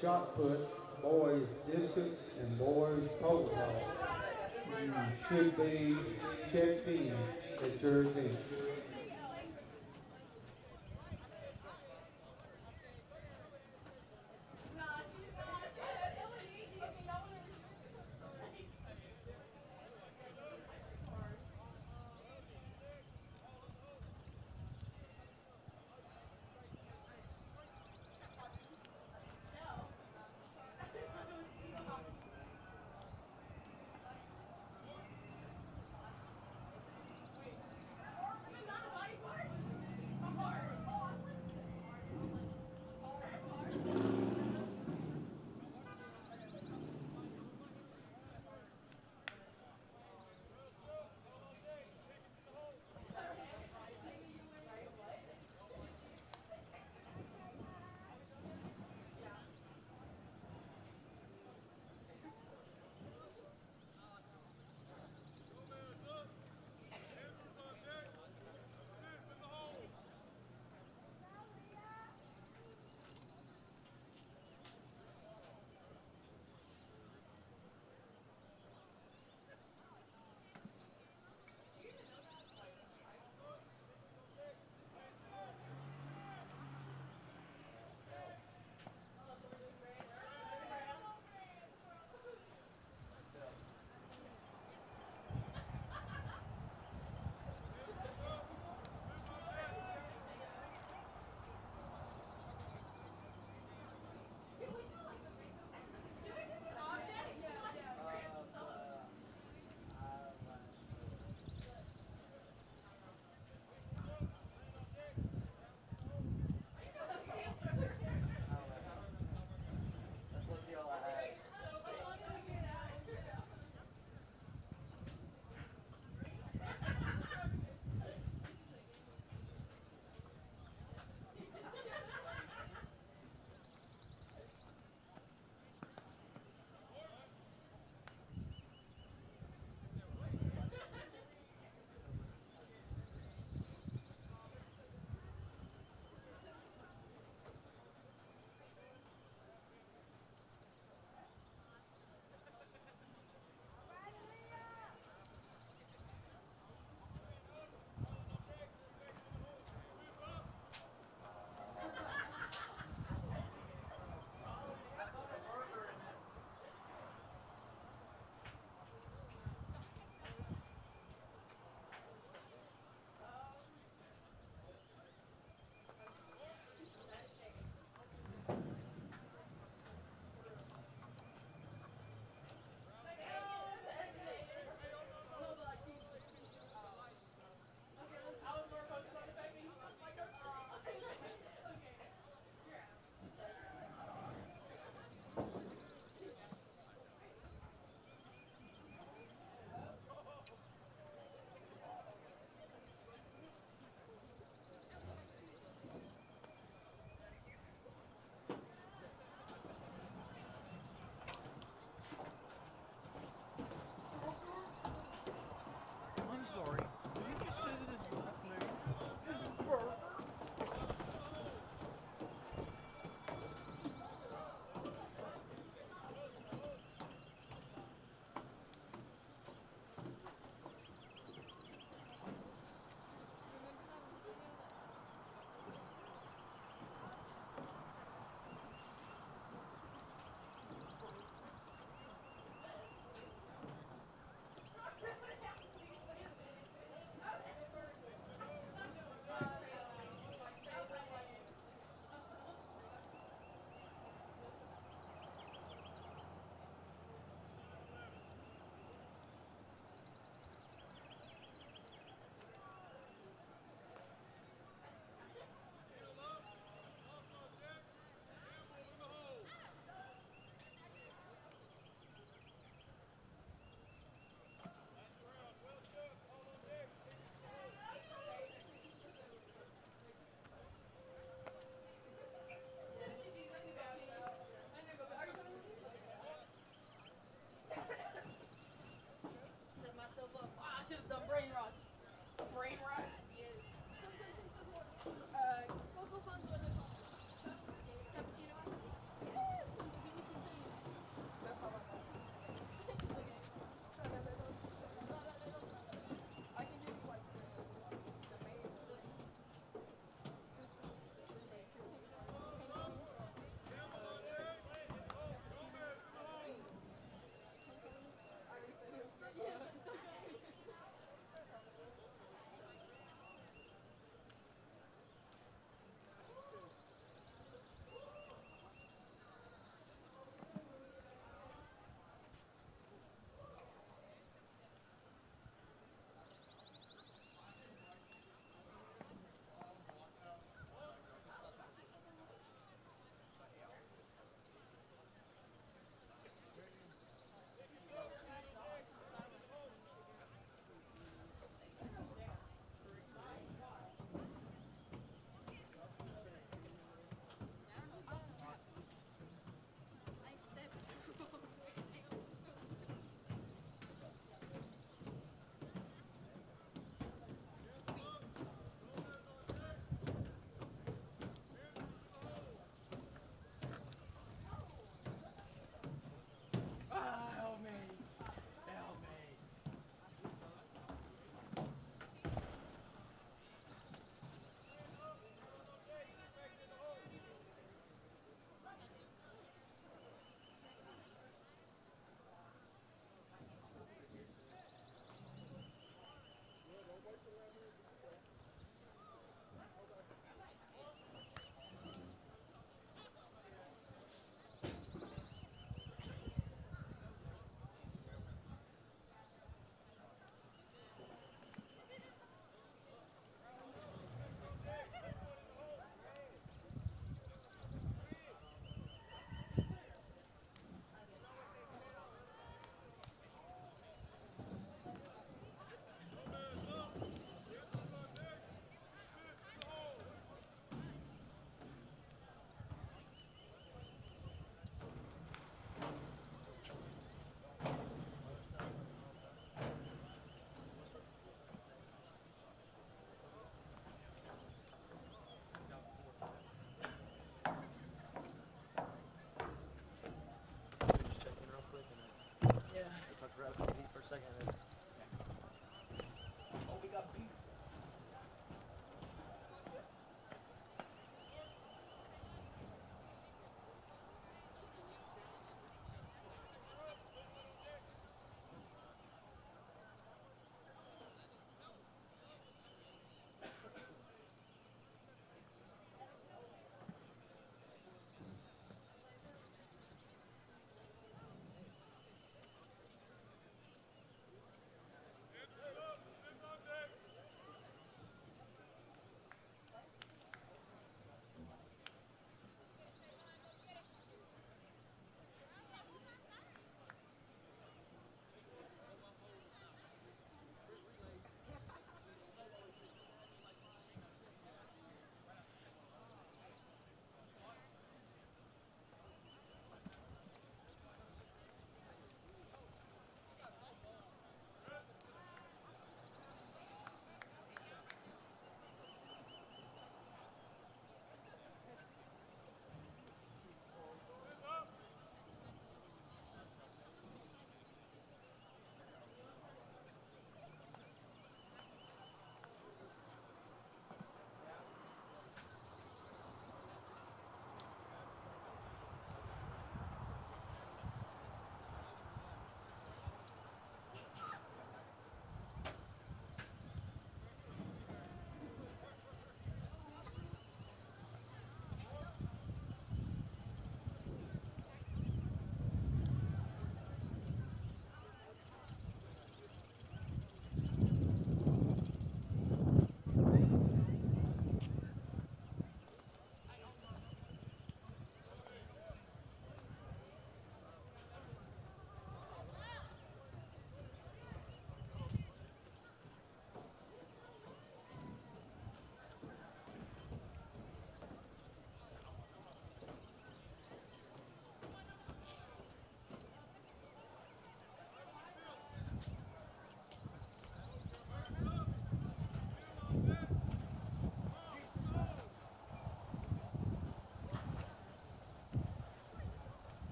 S4: shot put, boys discus, and boys pole vault. You should be checked in at your event.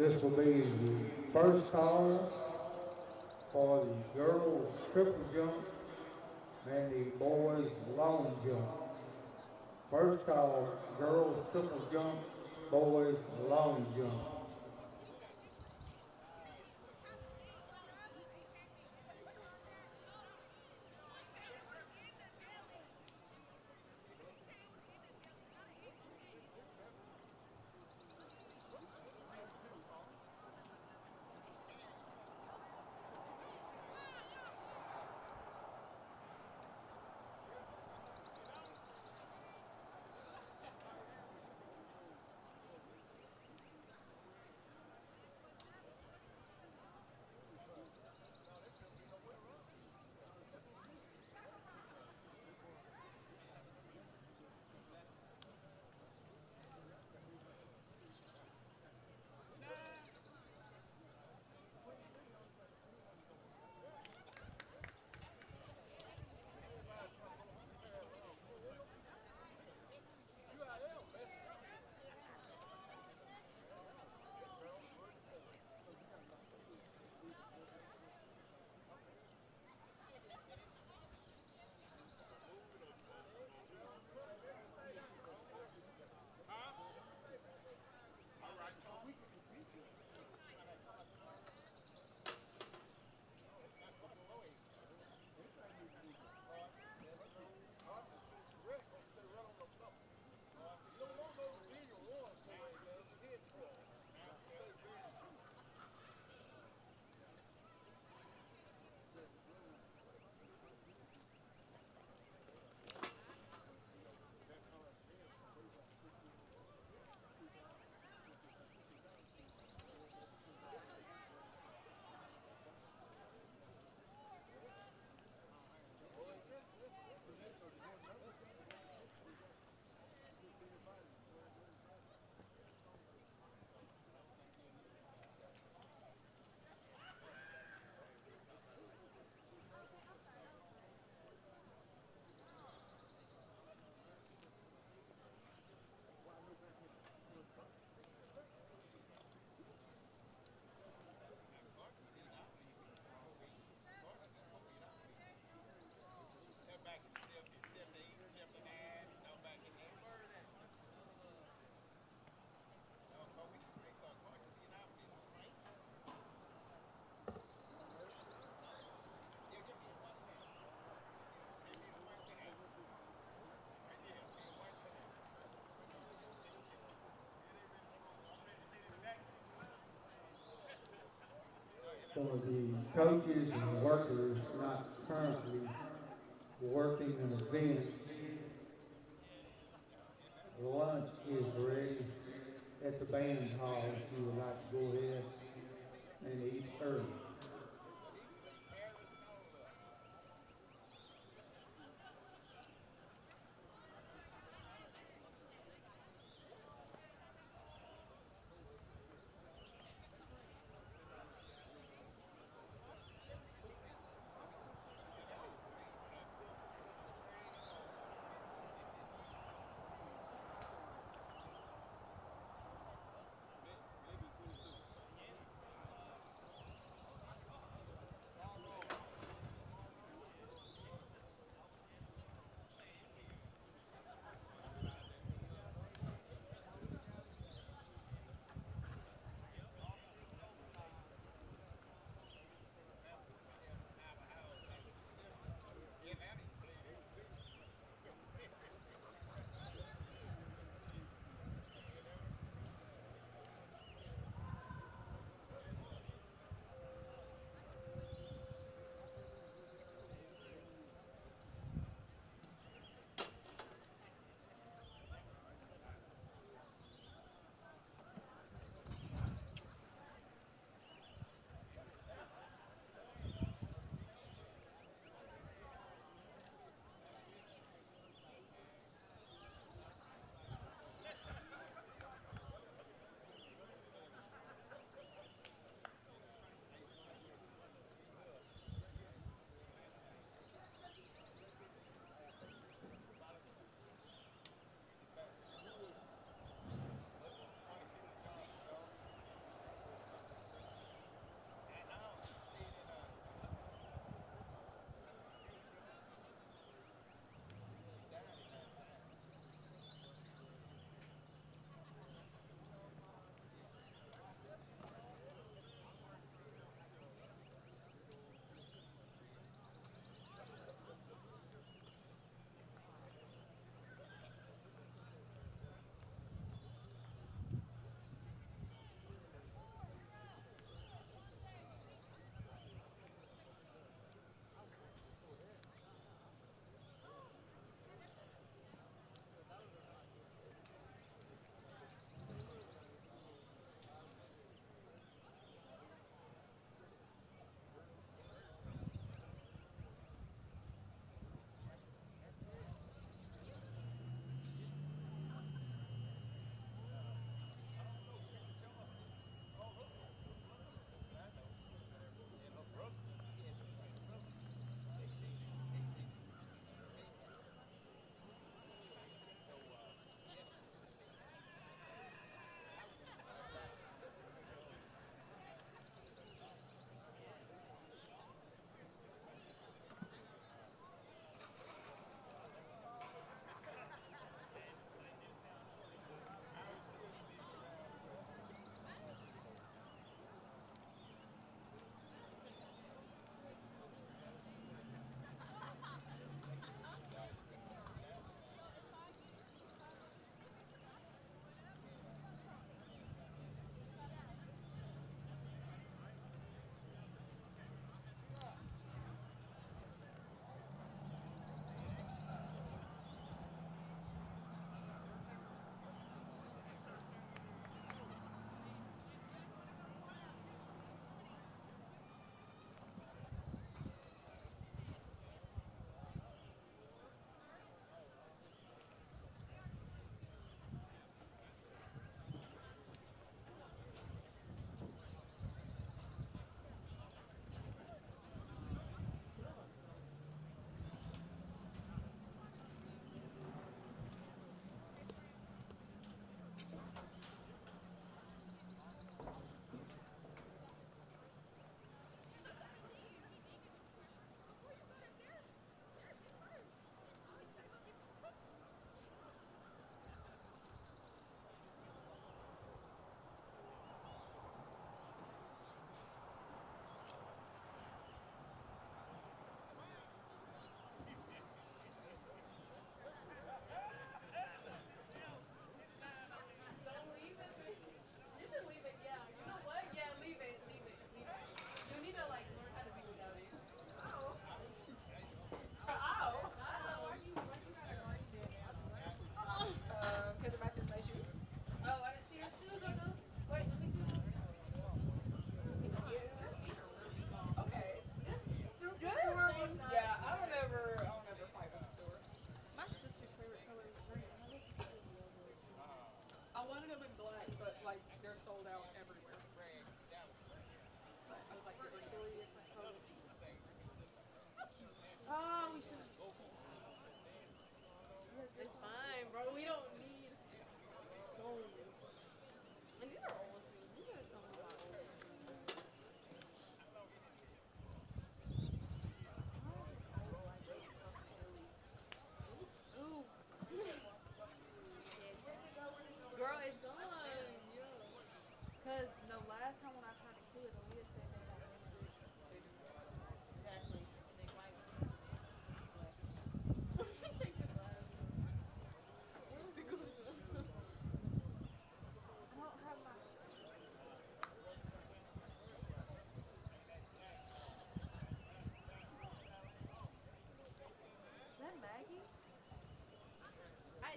S4: This will be the first call for the girls triple jump and the boys long jump. First call, girls triple jump, boys long jump. For the coaches and workers not currently working an event, lunch is ready at the band hall if you would like to go ahead and eat early.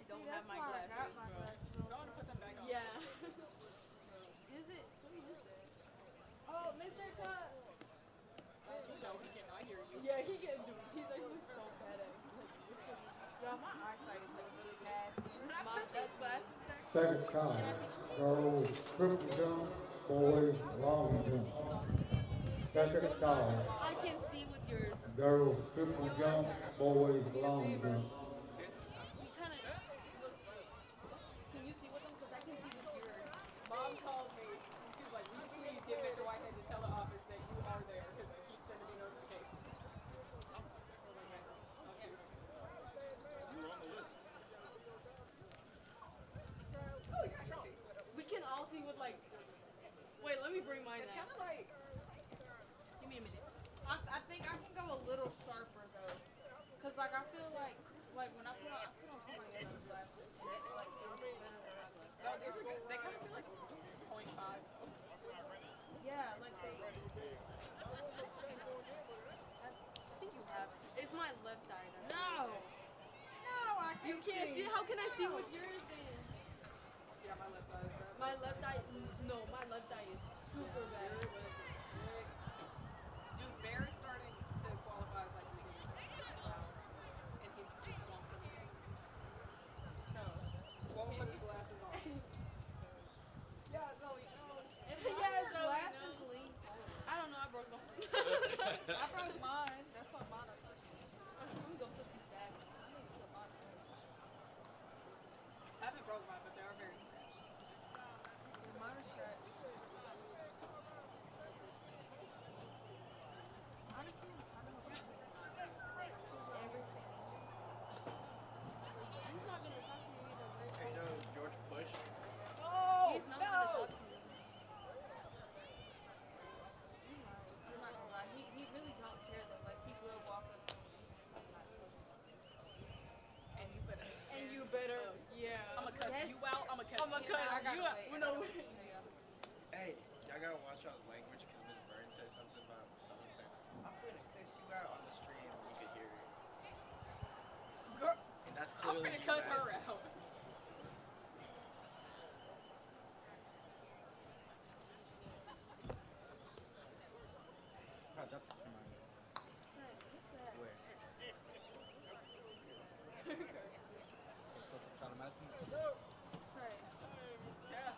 S5: don't have my glasses, bro. Yeah. Is it? Who is that? Oh, Mr. Cup. No, he cannot hear you. Yeah, he can do. He's actually so bad at yeah, my eyesight is like really bad. That's glasses back.
S4: Second time, girls triple jump, boys long jump. Second time,
S5: I can see with yours.
S4: girls triple jump, boys long jump.
S5: We kind of look. Can you see with them? Because I can see with yours. Mom called me. She was like, "Will you please get Mr. Whitehead to tell the office that you are there because he keeps sending me notifications."
S3: You were on the list.
S5: We can all see with like. Wait, let me bring mine. It's kind of like. Give me a minute. I think I can go a little sharper though, cause like I feel like when I put on some of my yellow glasses, like it looks better when I like. No, they kind of feel like 0.5. Yeah, like they. I think you have. It's my left eye. No. No, I can't. You can't see. How can I see with yours then? Yeah, my left eye is bad. My left eye. No, my left eye is super bad. Dude, Bear is starting to qualify as like reading and he's just won't put it. No. Won't put the glasses on. Yeah, Zoe, no. Yeah, Zoe, glasses no. Lean. I don't know, I broke mine. I broke mine. That's what mine are. Let me go put these back. I haven't broke mine, but they are very scratched. Yeah, mine are scratched. Honestly, I don't know. Everything. He's not gonna talk to me either.
S7: Hey, you know George Bush?
S5: No! He's not gonna talk to me. I'm not gonna lie. He really don't care though. Like he will walk up to me. And you better. Yeah. I'ma cuss you out. I'ma cuss you out. I got you out. No.
S7: Hey, y'all gotta watch out language because Miss Burns says something about someone saying, I'm gonna cuss you out on the stream. You could hear it.
S5: Girl,
S7: And that's
S5: I'm
S7: clearly
S5: gonna
S7: you
S5: cuss
S7: guys.
S5: her out.
S7: Oh, that's mine. Where? Trying to match me?
S5: Right. Yeah.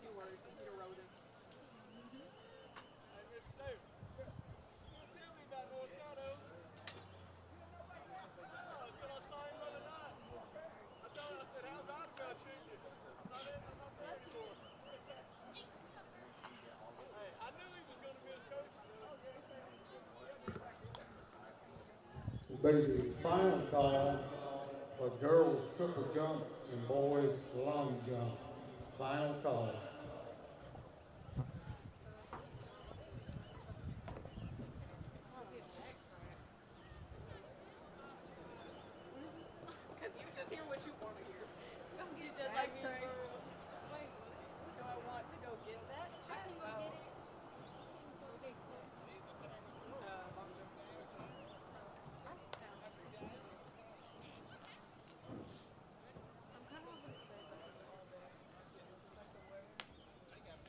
S5: Few words. He wrote it.
S4: Will be the final call for girls triple jump and boys long jump. Final call.
S5: Cause you just hear what you want to hear. You just like me. Wait, do I want to go get that? I can go get it. Okay, cool. I'm just. I sound pretty. I'm kind of hoping it stays like this all day.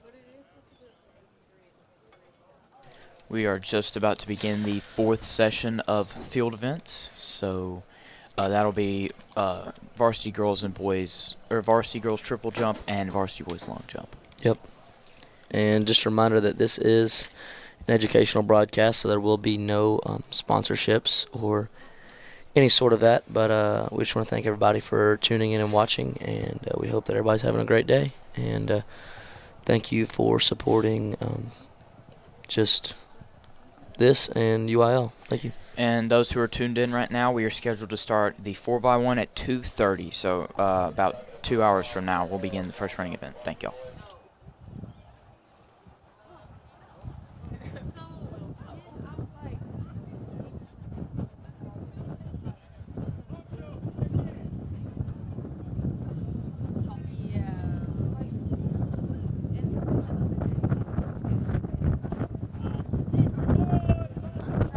S5: But it is supposed to do it for 83.
S1: We are just about to begin the fourth session of field events. So that'll be varsity girls and boys, or varsity girls triple jump and varsity boys long jump.
S2: Yep. And just a reminder that this is an educational broadcast, so there will be no sponsorships or any sort of that. But we just want to thank everybody for tuning in and watching, and we hope that everybody's having a great day. And thank you for supporting just this and UIL. Thank you.
S1: And those who are tuned in right now, we are scheduled to start the 4x1 at 2:30. So about 2 hours from now, we'll begin the first running event. Thank y'all.
S5: Yeah.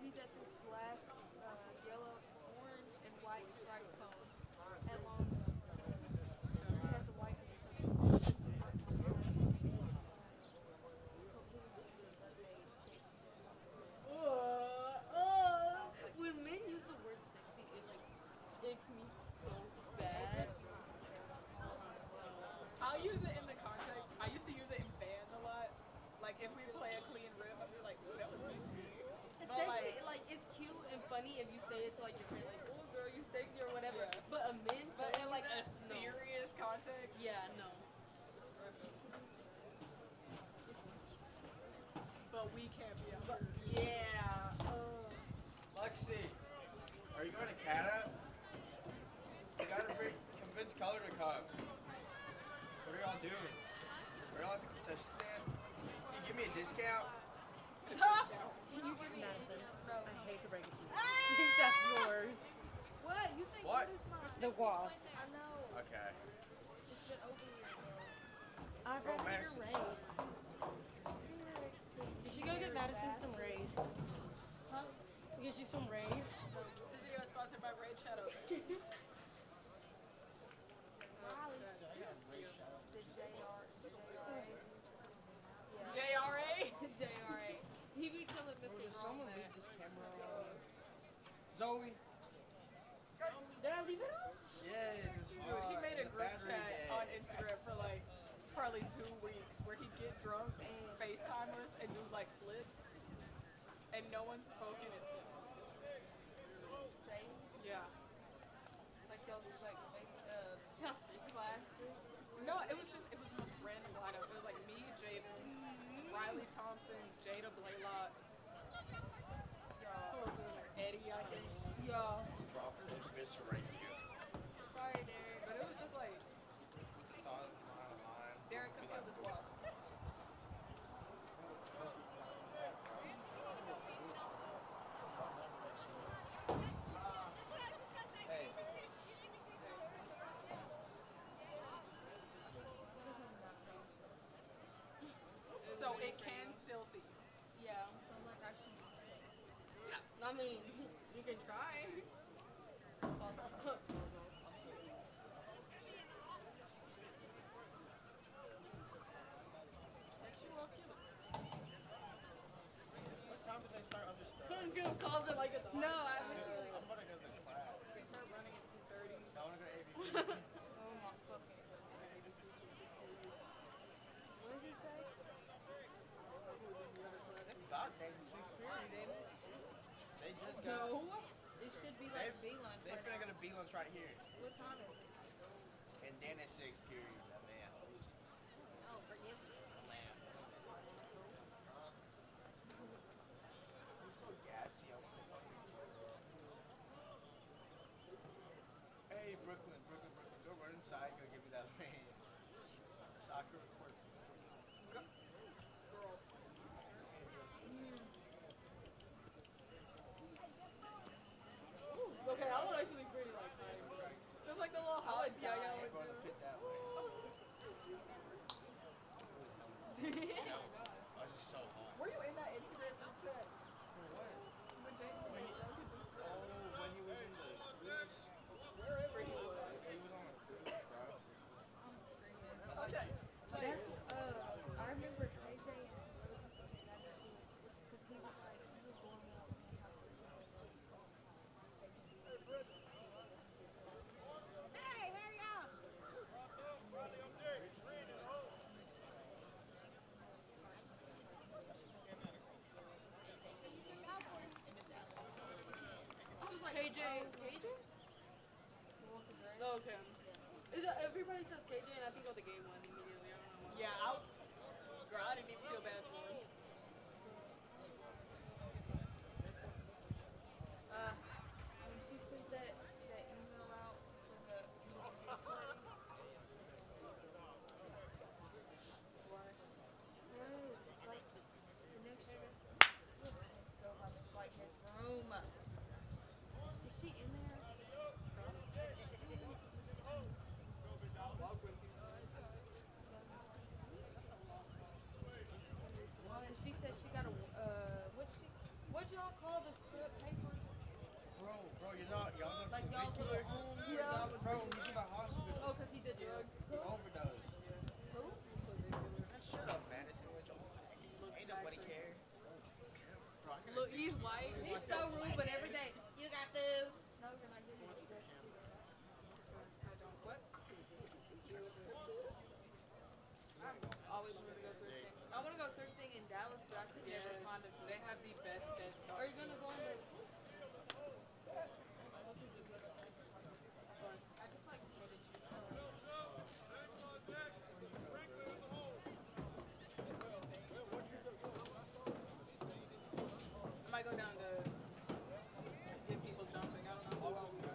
S5: He's at this black, yellow, orange, and white striped cone at long jump. He has a white one. When men use the word sexy, it like icks me so bad.
S7: I'll use it in the context. I used to use it in band a lot. Like if we play a clean riff, I'd be like, ooh, that was sexy.
S5: It's
S7: But
S5: sexy, like it's cute and funny if you say it to like your friend, like, "Oh, girl, you sexy" or whatever.
S7: Yeah.
S5: But a man,
S7: but in like a
S5: no.
S7: serious context,
S5: Yeah, no.
S7: but we can't be out
S5: But
S7: here.
S5: yeah.
S7: Lexi, are you going to Canada? You gotta convince Keller to come. What are y'all doing? Are y'all at the concession stand? Can you give me a discount?
S5: Can you give me
S8: Madison,
S5: no.
S8: I hate to break it to you. I think that's yours.
S5: What? You think
S7: What?
S5: is mine?
S8: The wasp.
S5: I know.
S7: Okay.
S5: It's been over here, though.
S8: I'd
S7: Oh,
S8: rather
S7: man.
S8: get a raid. You should go get Madison some raid.
S5: Huh?
S8: Get you some raid.
S7: This video is sponsored by Raid Shadow.
S5: Riley. The JRA.
S7: JRA?
S5: JRA. He be telling Mr. Wrong that.
S7: this camera on? Zoe?
S5: Did I leave it on?
S7: Yes. Dude, he made a group chat on Instagram for like probably 2 weeks where he'd get drunk, FaceTime us, and do like flips. And no one's spoken it since.
S5: Jay?
S7: Yeah.
S5: Like y'all was like, class group?
S7: No, it was the most random lineup. It was like me, Jaden, Riley Thompson, Jada Blaylock, who else was in there? Eddie, I think.
S5: Yeah.
S3: Crawford and Mr. right here.
S5: Sorry, Derek.
S7: But it was just like, Derek, come kill this wasp. Hey. So it can still see you.
S5: Yeah. So I'm like, I should. I mean, you can try.
S7: What time did they start? I'm just
S5: Couldn't feel calls it like it's no. I would feel like.
S7: I'm about to go to class. They start running at 2:30. I want to go to ABP.
S5: Oh my fucking god. What did he say?
S7: It's about Shakespeare, ain't it? They just got.
S5: No. It should be like B-lunch.
S7: They're gonna go to B-lunch right here.
S5: What time is it?
S7: And then it's 6 period. That man.
S5: Oh, forgive me.
S7: Man. I'm so gassy. Hey, Brooklyn, go run inside. Go give me that rain. Soccer court. Go. Girl.
S5: Okay, that one actually pretty like nice. It's like the little hot yeah
S7: I'm going to pit that way.
S5: yeah.
S7: I was just so hot.
S5: Were you in that Instagram group chat?
S7: What?
S5: When James was
S7: When he was in the cruise.
S5: wherever he was.
S7: He was on a cruise, bro.
S5: Okay. That's I remember KJ and because he was like he was going out and how to hey, hurry up! I was like, KJ? Oh, okay. Is it, everybody says KJ and I think of the gay one immediately. I don't know why.
S7: Yeah, girl, I didn't even feel bad for him.
S5: When she sent that email out for the like the next year, go have a flight next room. Is she in there?
S7: Walk with you. Bro, you're not. Y'all know
S5: Like y'all
S7: Vicky
S5: little
S7: or something?
S5: home. Yeah.
S7: Bro, he's in the hospital.
S5: Oh, cause he did drugs.
S7: He overdosed.
S5: Who?
S7: Man, shut up, Madison. Ain't nobody care.
S5: Look, he's white. He's so rude, but every day, you got food. No, you're not giving me that. I don't. What? I'm always wanted to go thrifting. I want to go thrifting in Dallas, but I could never find a.
S7: They have the best dead stock.
S5: Are you gonna go on the? I just like hated shoes. I might go down to get people jumping. I don't know who I'll be.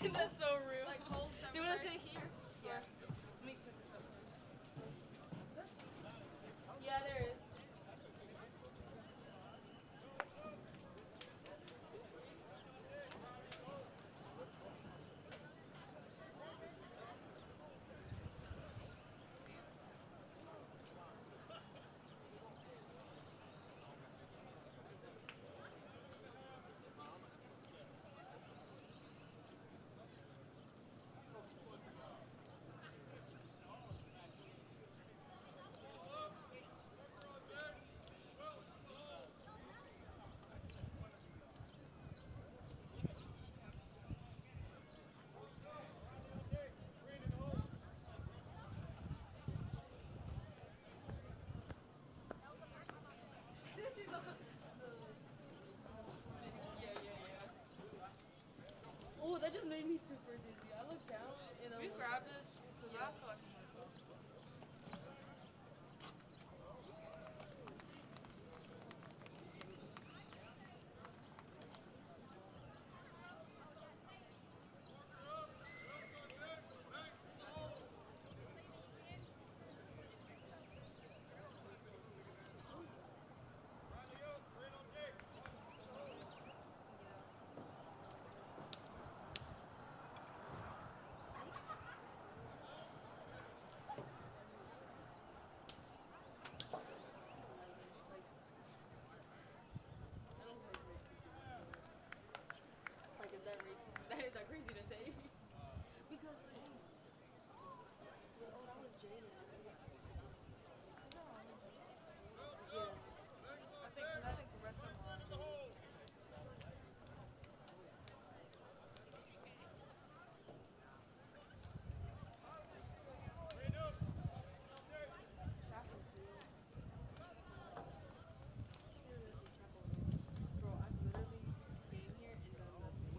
S5: That's so real. Like hold some. Do you want to sit here? Yeah. Let me put this up first. Yeah, there is. Oh, that just made me super dizzy. I looked down and I was. You grab this? Because I feel like I'm gonna fall. Like, is that crazy to say? Because like, that was Jaden. Yeah. I think the rest of them are on Jaden. Chapel too. Bro, I've literally came here and done nothing.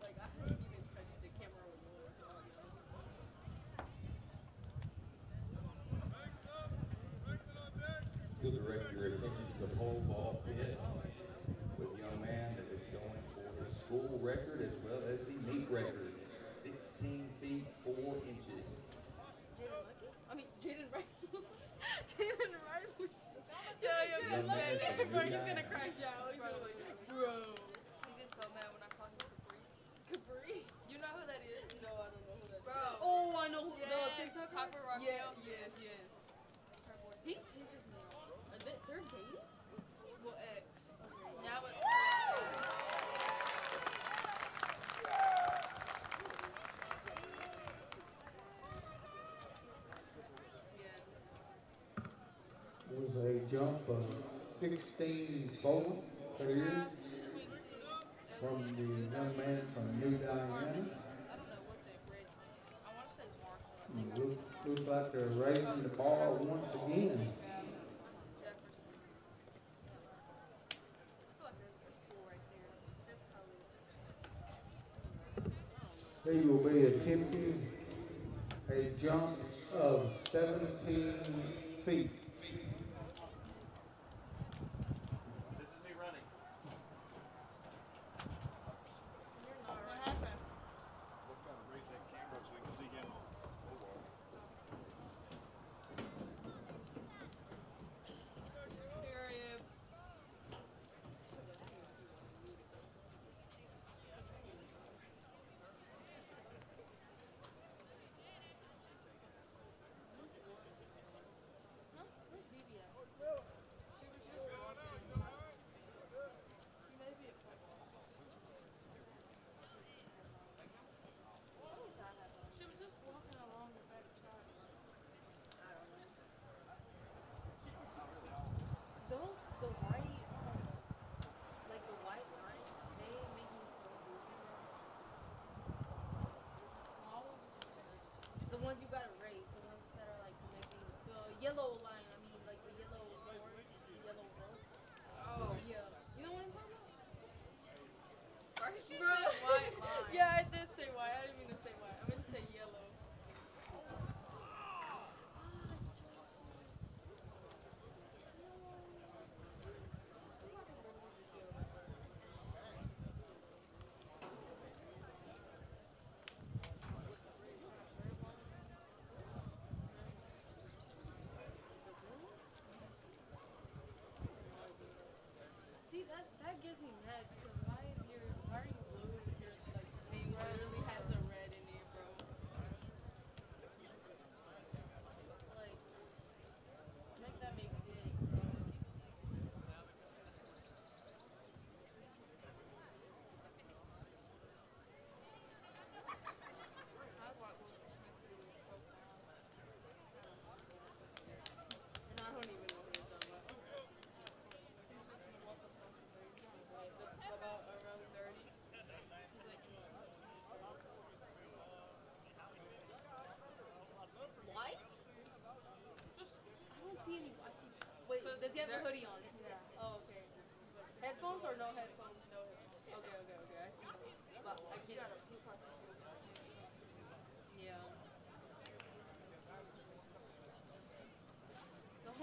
S5: Like, I haven't even touched the camera remote, I'll be honest.
S6: You'll direct your attention to the pole vault pit with a young man that is going for the school record as well as the meet record, 16 feet 4 inches.
S5: Jaden Lucky? I mean, Jaden Riley. Jaden Riley. Yeah,
S6: The young man from
S5: bro,
S6: New
S5: he's gonna
S6: Diana.
S5: crash out. He's gonna like, bro. He gets so mad when I call him Capri. Capri? You know who that is? No, I don't know who that is. Bro. Oh, I know who the TikToker? Papa Raphael? Yes. Her boyfriend. He pisses me off. They're dating? Well, ex. Okay. Now it's
S4: It was a jump of 16.4 clear from the young man from New Diana.
S5: I don't know what that grade is. I want to say Marshall.
S4: Looks like they're raising the bar once again.
S5: Jefferson. I feel like there's a school right there. That's probably.
S4: He will be attempting a jump of 17 feet.
S3: This is me running.
S5: What happened?
S3: We're trying to raise that camera so we can see him. Oh, well.
S5: Period.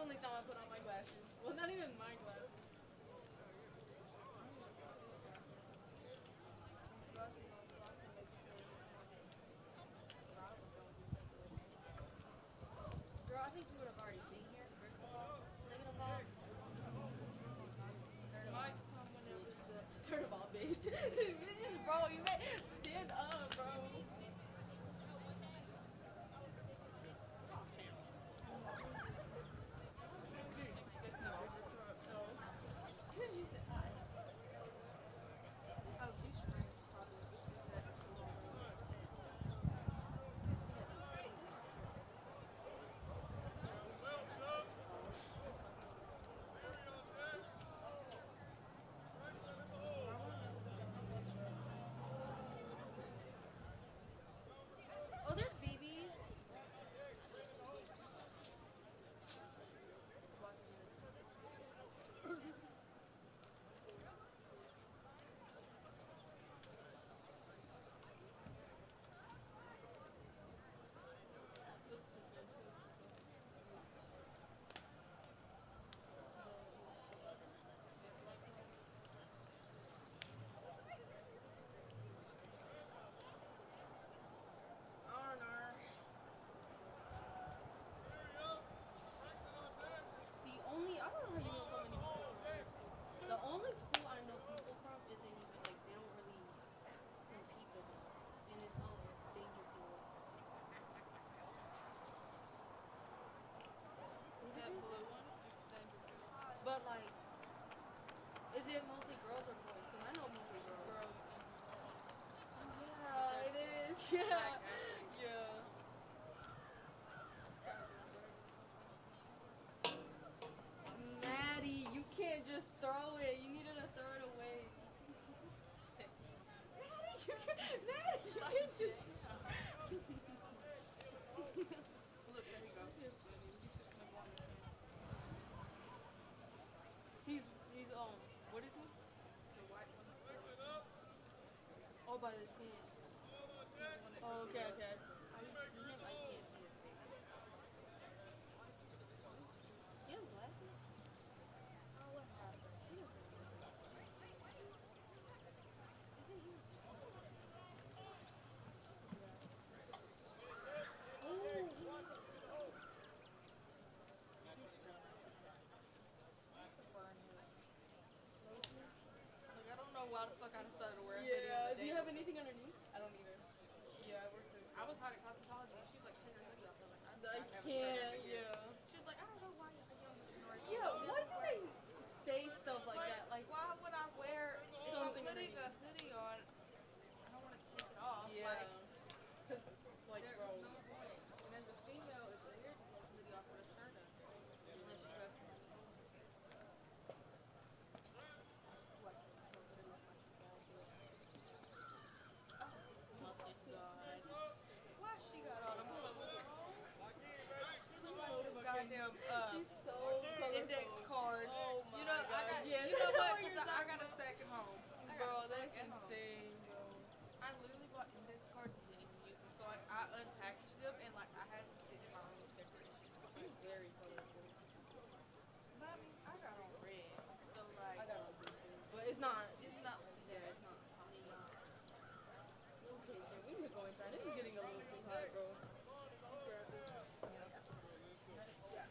S5: the only time I put on my glasses. Well, not even my glasses. Girl, I think you would have already been here, first of all. Second of all, third of all, bitch. Bro, you better stand up, bro. You said I. Oh, you should probably use that extra long road. Oh, there's BB. Honor. I don't know how you know so many people from Varsity. The only school I know people from isn't even like they don't really know people though, and it's danger pool. That blue one, it's danger pool. But like, is it mostly girls or boys? Cause I know mostly girls. Girls. Yeah, it is. Yeah, yeah. Maddie, you can't just throw it. You needed to throw it away. Maddie, you can't just. Look, there you go. He's what is he? The white one. Oh, by the tent. Oh, okay, okay. I see him. I can't see his face. He has glasses. Oh, what happened? He doesn't look like Isn't he? Oh, he needs a coat. Like, I don't know why the fuck I decided to wear a hoodie on the day. Do you have anything underneath? I don't either. Yeah, I work for I was hot at cosmetology and she was like, take your hoodie off. I was like, I can't, yeah. She was like, I don't know why I don't ignore you. Yeah, why do they say stuff like that? Like, why would I wear, if I'm putting a hoodie on, I don't want to take it off. Yeah. Cause, like, there's bro. No point. And as a female, it's weird to take a hoodie off with a shirt on. Unless you dress for what? Oh my god. Why she got all them clothes on? She looks like them goddamn index cards. Oh my god. You know what? Cause I got a stack at home. Bro, that's insane, bro. I literally bought index cards and didn't even use them. So like I unpackaged them and like I had them sit in my room as decoration. Very colorful. But I mean, I got on red, so like I got on blue too. But it's not. Yeah, it's not neon. Okay, we need to go inside. This is getting a little too hot, bro. Grab this. Yeah.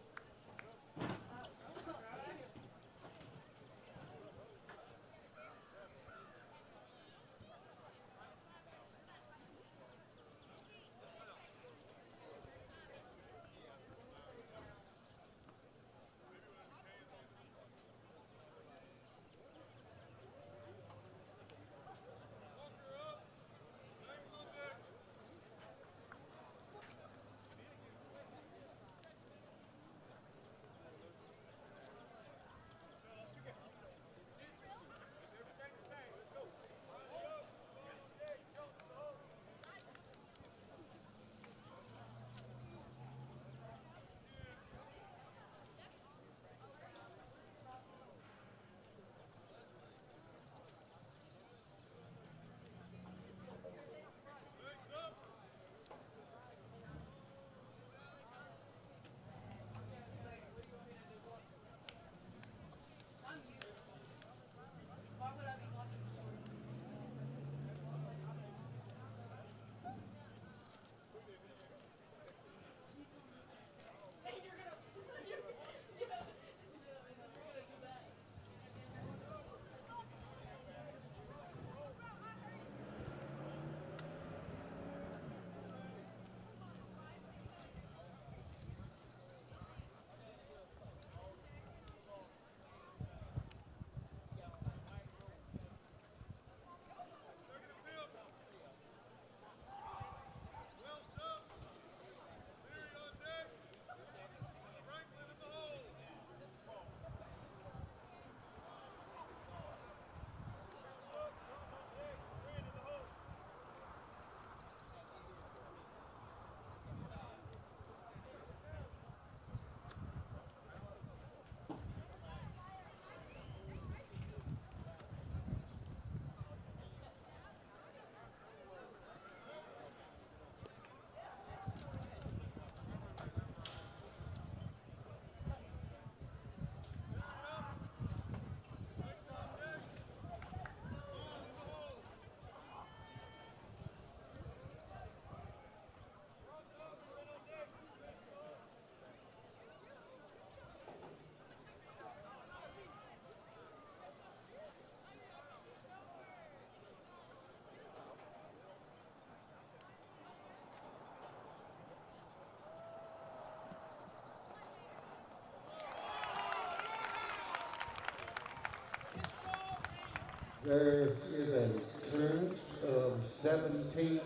S4: There is a clearance of 17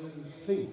S4: feet.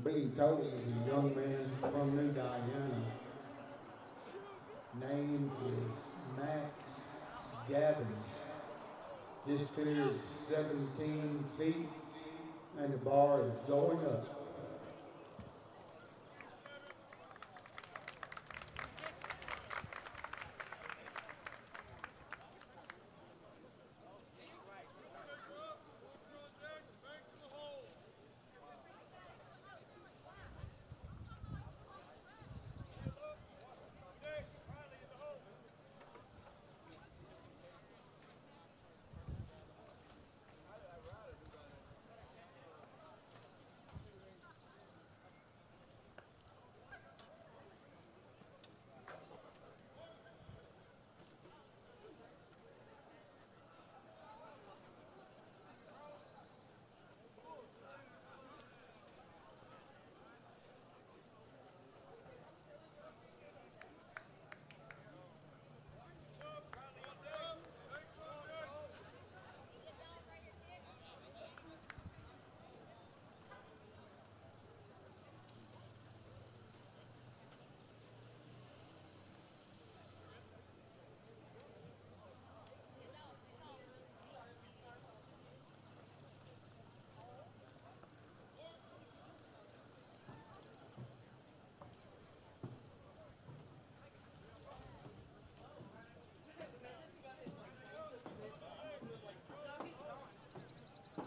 S4: Being told is a young man from New Diana. Name is Max Gavin. Just cleared 17 feet, and the bar is going up.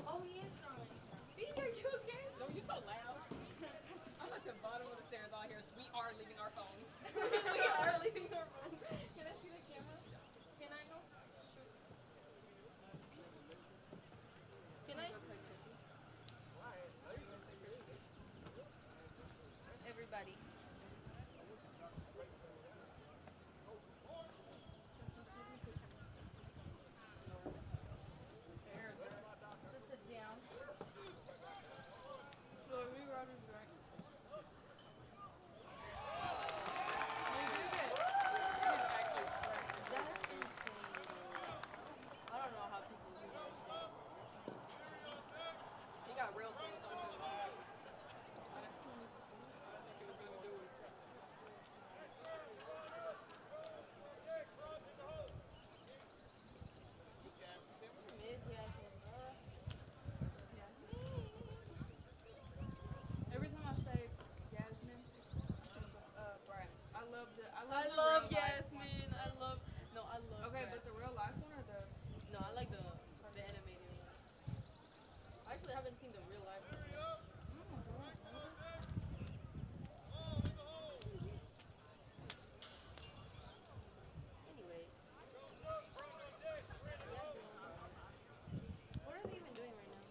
S5: Oh, he is throwing. Bean, are you okay? No, you're so loud. I'm at the bottom of the stairs out here. We are leaving our phones. We are leaving our phones. Can I see the camera? Can I go? Shoot. Can I? Everybody. Sit down. So are we running right? That's insane. I don't know how people do that shit. He got real close on him. I didn't think he was gonna do it. Miss Yasmin. Every time I say Jasmine, I'm thinking of Brad. I love Yasmin. I love no, I love. Okay, Brad. But the real life one or the no, I like the animated one. I actually haven't seen the real life one yet. Anyways, what are they even doing right now?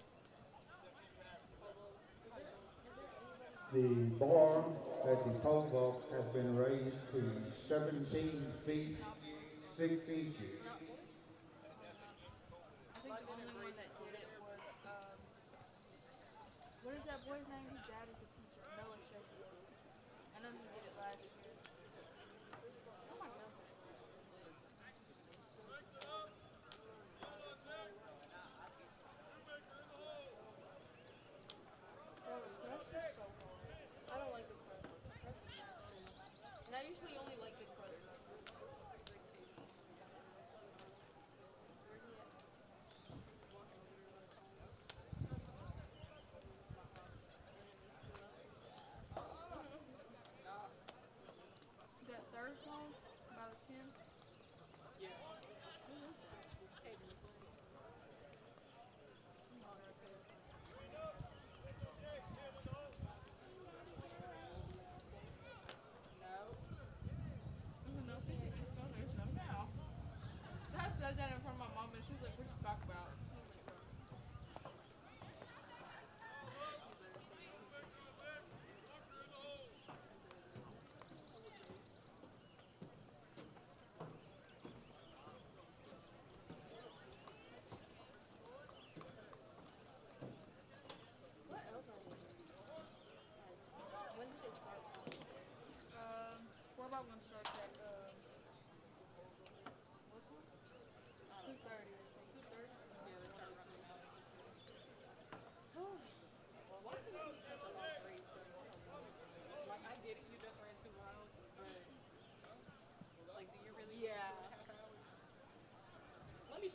S4: The bar at the pole vault has been raised to 17 feet 6 inches.
S5: I think the only one that did it was what is that boy's name? His dad is a teacher. Noah Sheffield. I know he did it last year. Oh my god. Bro, the crust is so hard. I don't like the crust. The crust is nasty. And I usually only like the crust. Where he at?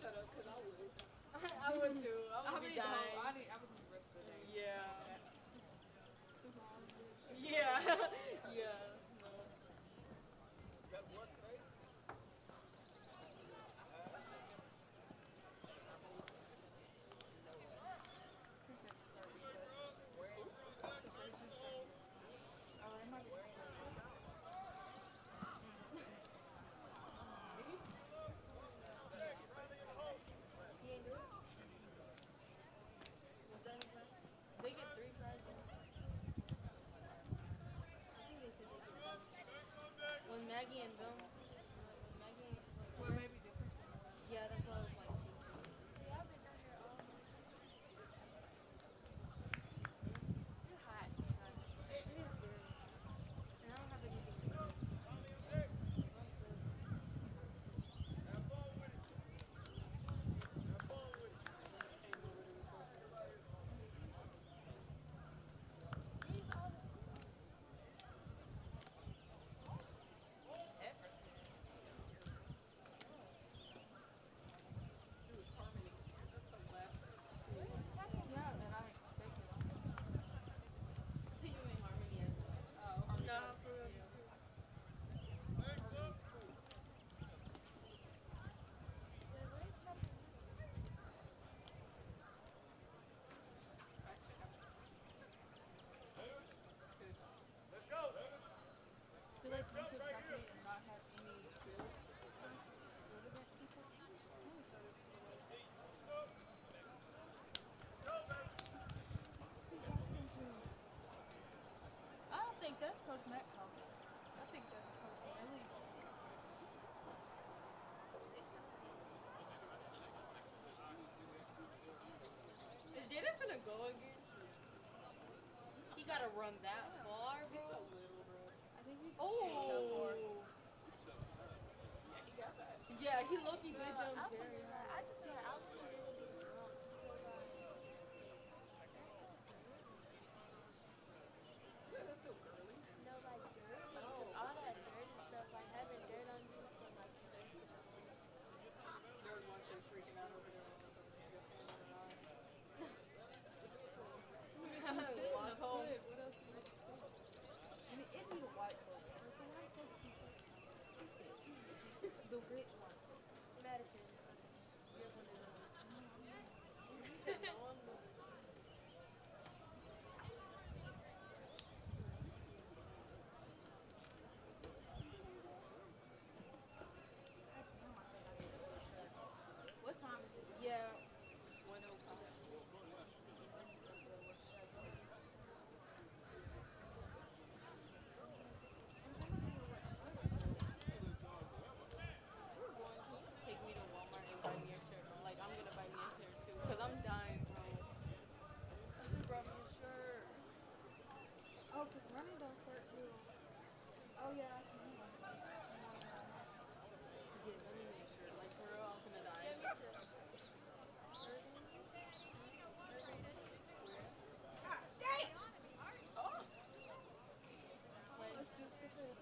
S5: shut up because I would.
S8: I would too. I
S5: I
S8: would be
S5: need the whole,
S8: dying.
S5: I was the rest of the day.
S8: Yeah. Yeah. Yeah. No.
S5: Oh, it might be
S8: He ain't do it? Was that his last? They get 3 fries then? I think they said they get 7. When Maggie and them, when Maggie,
S5: Well, maybe different than
S8: yeah, that's what I was like thinking.
S5: It's hot.
S8: It is very hot. And I don't have anything to eat. I'm good.
S5: Dude, Harmony. That's the last school
S8: Yeah.
S5: that I expected.
S8: You mean Harmony as in like,
S5: Oh,
S8: Harmony
S5: no,
S8: Park?
S5: for real, me
S8: Yeah.
S5: too. Harmony Creek. I actually have to. I feel like you could graduate and not have any bills. Would have been people. I always thought it was the way. I don't think that's Coach Metcalf. I think that's Coach Millie.
S8: Is Jaden gonna go again? He gotta run that far,
S5: He's so
S8: bro.
S5: little, bro. I think he
S8: Oh.
S5: Yeah, he got that.
S8: Yeah, he low-key did jump very high.
S5: That's still girly.
S8: Oh.
S5: There was one chick freaking out over there when I was over there. She got sand in her eye.
S8: Walk home.
S5: What else do you have to say? I mean, it need a white boat. Like, the white boat is so stupid. The rich white boat.
S8: Madison.
S5: You have one of those. God damn, I think I need to go to track. What time is it?
S8: Yeah.
S5: 1:05. Let's go watch track. And then I need to watch other stuff.
S8: We're going. Can you take me to Walmart and buy me a shirt? Like, I'm gonna buy me a shirt too. Cause I'm dying, bro.
S5: Who brought me a shirt? Oh, cause running don't start till. Oh yeah, I can.
S8: Yeah, let me make sure. Like, for real, I'm gonna die.
S5: Oh,
S8: Like,
S5: let's just get this.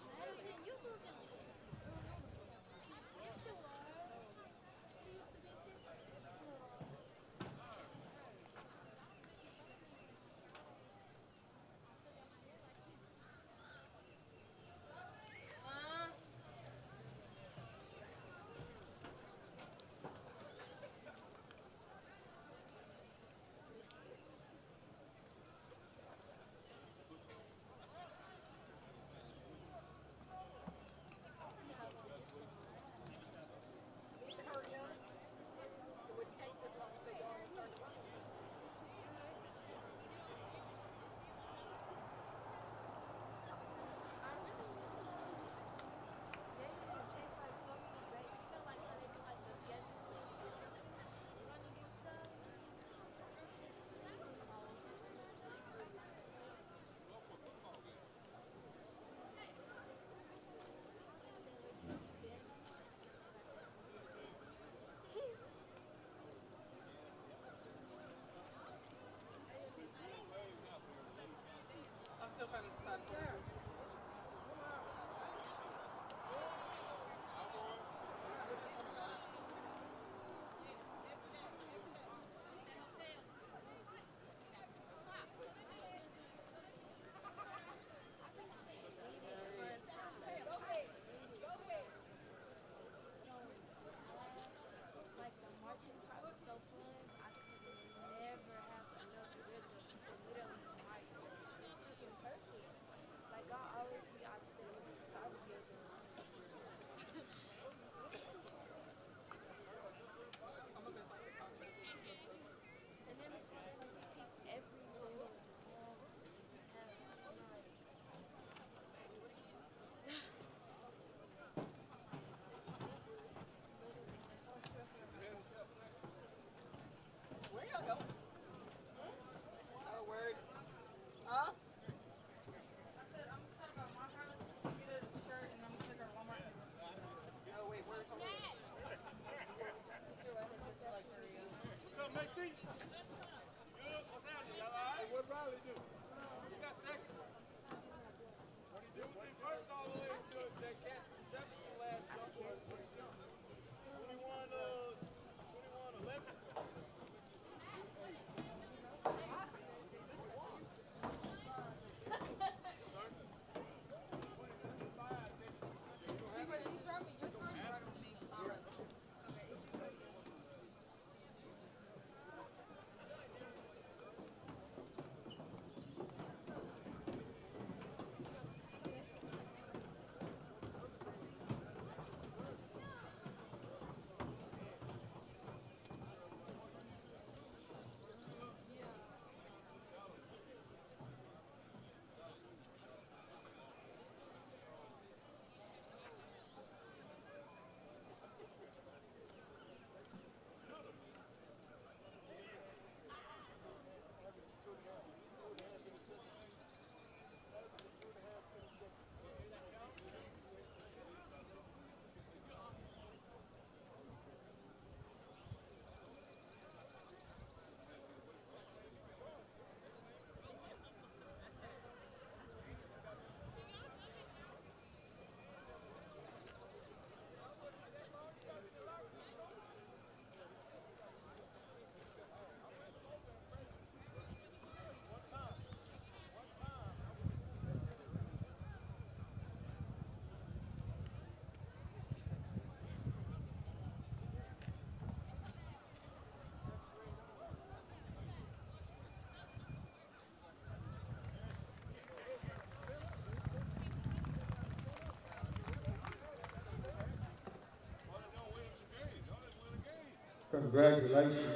S4: congratulations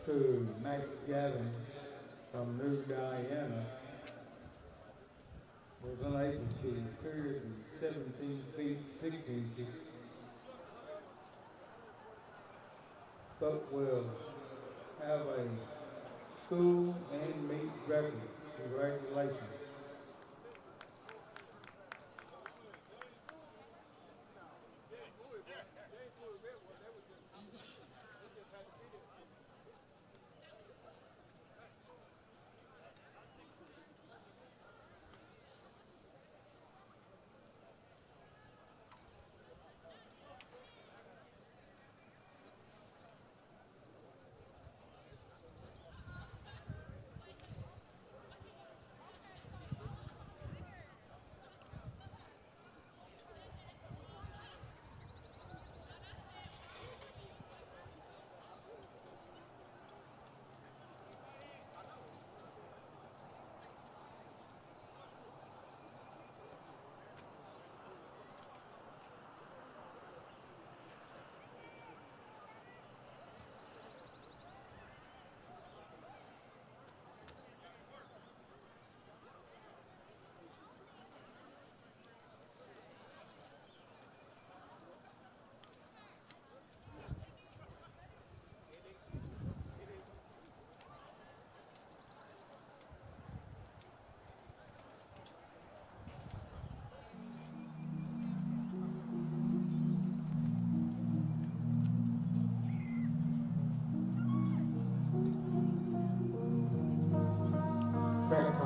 S4: to Max Gavin from New Diana, was unable to clear the 17 feet 6 inches, but will have a school and meet record. Congratulations. Track